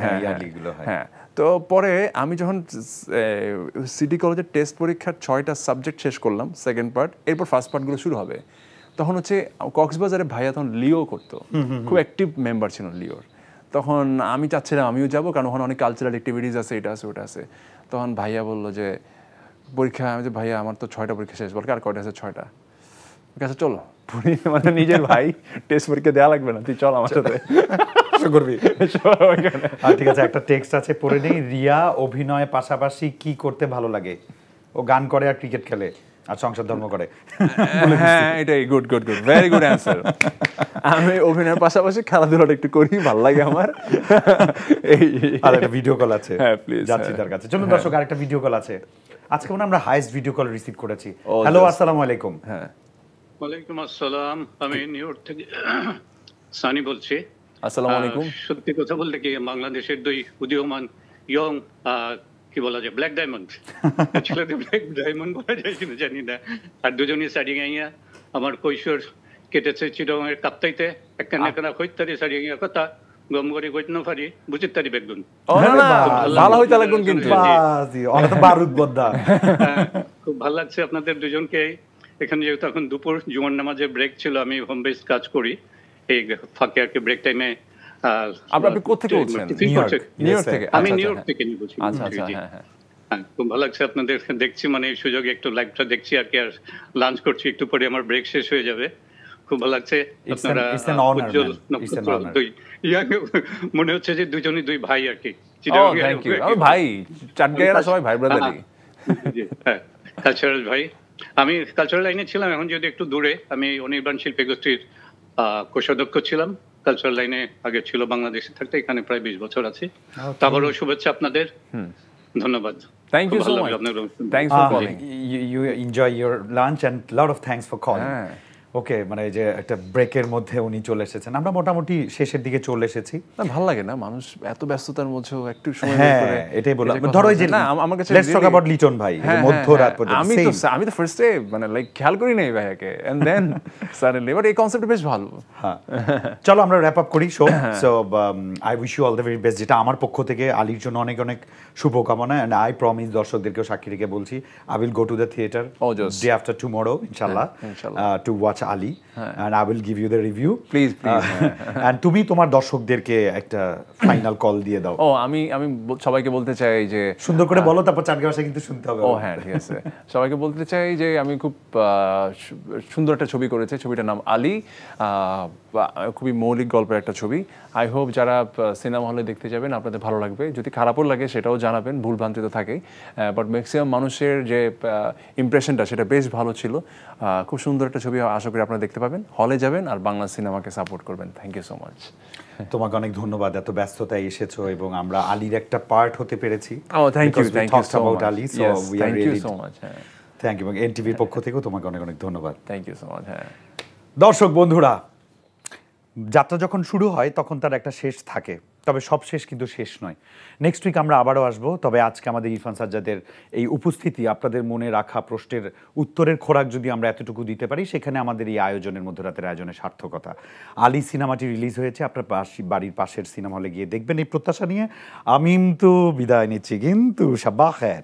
হ্যাঁ, তো পরে আমি যখন সিটি কলেজের টেস্ট পরীক্ষার 6টা সাবজেক্ট শেষ করলাম সেকেন্ড পার্ট, এরপর ফার্স্ট পার্টগুলো শুরু হবে, তখন হচ্ছে কক্সবাজারে ভাইয়া তখন লিও করতো, খুব অ্যাক্টিভ মেম্বার ছিল লিওর। তখন আমি চাচ্ছিলাম আমিও যাবো, কারণ ওখানে অনেক কালচারাল অ্যাক্টিভিটিস আছে, এটা আছে ওটা আছে। তখন ভাইয়া বললো যে পরীক্ষা, আমি যে ভাইয়া আমার তো 6টা পরীক্ষা শেষ, বল আর কয়টা আছে? 6টা। কাছে চলো, মানে নিজের ভাই, টেস্ট পরীক্ষা দেওয়া লাগবে না, তুই চল আমার সাথে করবি। ঠিক আছে, একটা টেক্সট আছে পড়ে নেই। রিয়া, অভিনয় পাশাপাশি কি করতে ভালো লাগে? ও গান করে আর ক্রিকেট খেলে আর সংসার ধর্ম করে। হ্যাঁ, এটাই গুড, ভেরি গুড অ্যান্সার। আমি অভিনয়ের পাশাপাশি খেলাধুলাটা একটু করি, ভালো লাগে আমার। আর একটা ভিডিও কল আছে, হ্যাঁ প্লিজ, যাচ্ছি তার কাছে। চলুন দর্শক, আরেকটা ভিডিও কল আছে। আজকে মনে আমরা হাইস্ট ভিডিও কল রিসিভ করেছি। হ্যালো, আসসালামু আলাইকুম। হ্যাঁ, ওয়ালাইকুম আসসালাম। আমি নিউ ইয়র্ক থেকে সানি বলছি। আসসালামু আলাইকুম। সত্যি কথা বলতে কি, বাংলাদেশের দুই উদীয়মান ইয়ং কি বলা যায়, ব্ল্যাক ডায়মন্ড, ছেলেদের ব্ল্যাক ডায়মন্ড বলা যায় কিনা জানি না। আর দুজনই সারিয়াইয়া, আমার কৈশোর কেটেছে চিরঙের কাপ্তাইতে, একটা কইতারি সারিয়াইয়া কথা গম করে কইতে না পারি, বুঝিত তারি বেগুন ভালো হইতা লাগুন, কিন্তু বারুদ বদ্দা। খুব ভালো লাগছে আপনাদের দুজনকে এখানে। যেহেতু এখন দুপুর জুমার নামাজের ব্রেক ছিল, আমি হোম বেস কাজ করি, এই ফাঁকে আর কি ব্রেক টাইমে। আপনি কোথেকে বলছেন? নিউ ইয়র্ক থেকে। আমি নিউ ইয়র্ক থেকে বলছি। খুব ভালো লাগছে আপনাদের দেখছি, মানে এই সুযোগে একটু লাইভটা দেখছি আর কি। আর লাঞ্চ করছি, একটু পরে আমার ব্রেক শেষ হয়ে যাবে। খুব ভালো লাগছে। আপনারা উজ্জ্বল নক্ষত্র, দুই ইয়াং, মনে হচ্ছে যে দুজনই দুই ভাই আর কি। ভাই, চাটগাঁয়ের সবাই ভাই ব্রাদারই। কালচারাল ভাই, আমি কালচারাল লাইনে ছিলাম, এখন যদি একটু দূরে। আমি অনির্বাণ শিল্পী গোষ্ঠীর কোষাধ্যক্ষ ছিলাম। কালচারাল লাইনে আগে ছিল, বাংলাদেশে থাকতে এখানে প্রায় 20 বছর আছি। আবারও শুভেচ্ছা আপনাদের, ধন্যবাদ। Thank you so much. Thanks for calling. You enjoy your lunch and lot of thanks for calling. ওকে, মানে যে একটা ব্রেকের মধ্যে উনি চলে এসেছেন, আমরা মোটামুটি শেষের দিকে চলে এসেছি। না, ভালো লাগে না মানুষ এত ব্যস্ততার মধ্যেও একটু সময় বের করে। হ্যাঁ, এটাই বললাম। ধরো এই যে না, আমার কাছে লেটস টক অ্যাবাউট লিটন ভাই, মধ্যরাত পর্যন্ত আমি তো ফার্স্টে মানে লাইক খেয়াল করি নাই ভাইয়াকে, এন্ড দেন সাডেনলি, বাট এই কনসেপ্ট বেশ ভালো। হ্যাঁ, চলো আমরা র‍্যাপ আপ করি show. So I wish you all the very best, যেটা আমার পক্ষ থেকে আলীর জন্য অনেক অনেক শুভকামনা। এন্ড আই প্রমিস দর্শকদেরকেও সাক্ষী রেখে বলছি, I will go to the theatre day after tomorrow ইনশাআল্লাহ to watch Ali, and I will give you the review. Please. And তুমি তোমার দর্শকদেরকে একটা ফাইনাল কল দিয়ে দাও। আমি সবাইকে বলতে চাই যে সুন্দর করে বলো, তারপর চার ভাষায় কিন্তু শুনতে হবে। হ্যাঁ, ঠিক আছে। সবাইকে বলতে চাই যে আমি খুব সুন্দর একটা ছবি করেছি, ছবিটার নাম আলী, খুবই মৌলিক গল্পের একটা ছবি। আই হোপ যারা সিনেমা হলে দেখতে যাবেন আপনাদের ভালো লাগবে, যদি খারাপও লাগে সেটাও জানাবেন, ভুলভ্রান্তি তো থাকেই, বাট ম্যাক্সিমাম মানুষের যে ইমপ্রেশনটা সেটা বেশ ভালো ছিল। খুব সুন্দর একটা ছবি, আশা করি আপনারা দেখতে পাবেন, হলে যাবেন আর বাংলা সিনেমাকে সাপোর্ট করবেন। Thank you so much. তোমাকে অনেক ধন্যবাদ, এত ব্যস্ততায় এসেছো এবং আমরা আলীর একটা পার্ট হতে পেরেছি। Thank you so much. Ali, so we are really so much. Thank you. এনটিভির পক্ষ থেকেও তোমাকে অনেক অনেক ধন্যবাদ। Thank you so much. দর্শক বন্ধুরা, যাত্রা যখন শুরু হয় তখন তার একটা শেষ থাকে, তবে সব শেষ কিন্তু শেষ নয়। নেক্সট উইক আমরা আবারও আসবো, তবে আজকে আমাদের ইরফান সাজ্জাদের এই উপস্থিতি, আপনাদের মনে রাখা প্রশ্নের উত্তরের খোরাক যদি আমরা এতটুকু দিতে পারি, সেখানে আমাদের এই আয়োজনের, মধ্যরাতের আয়োজনের সার্থকতা। আলী সিনেমাটি রিলিজ হয়েছে, আপনার বাড়ির পাশের সিনেমা হলে গিয়ে দেখবেন এই প্রত্যাশা নিয়ে। আমি তো বিদায় নিচ্ছি, কিন্তু সাব্বাহ খের।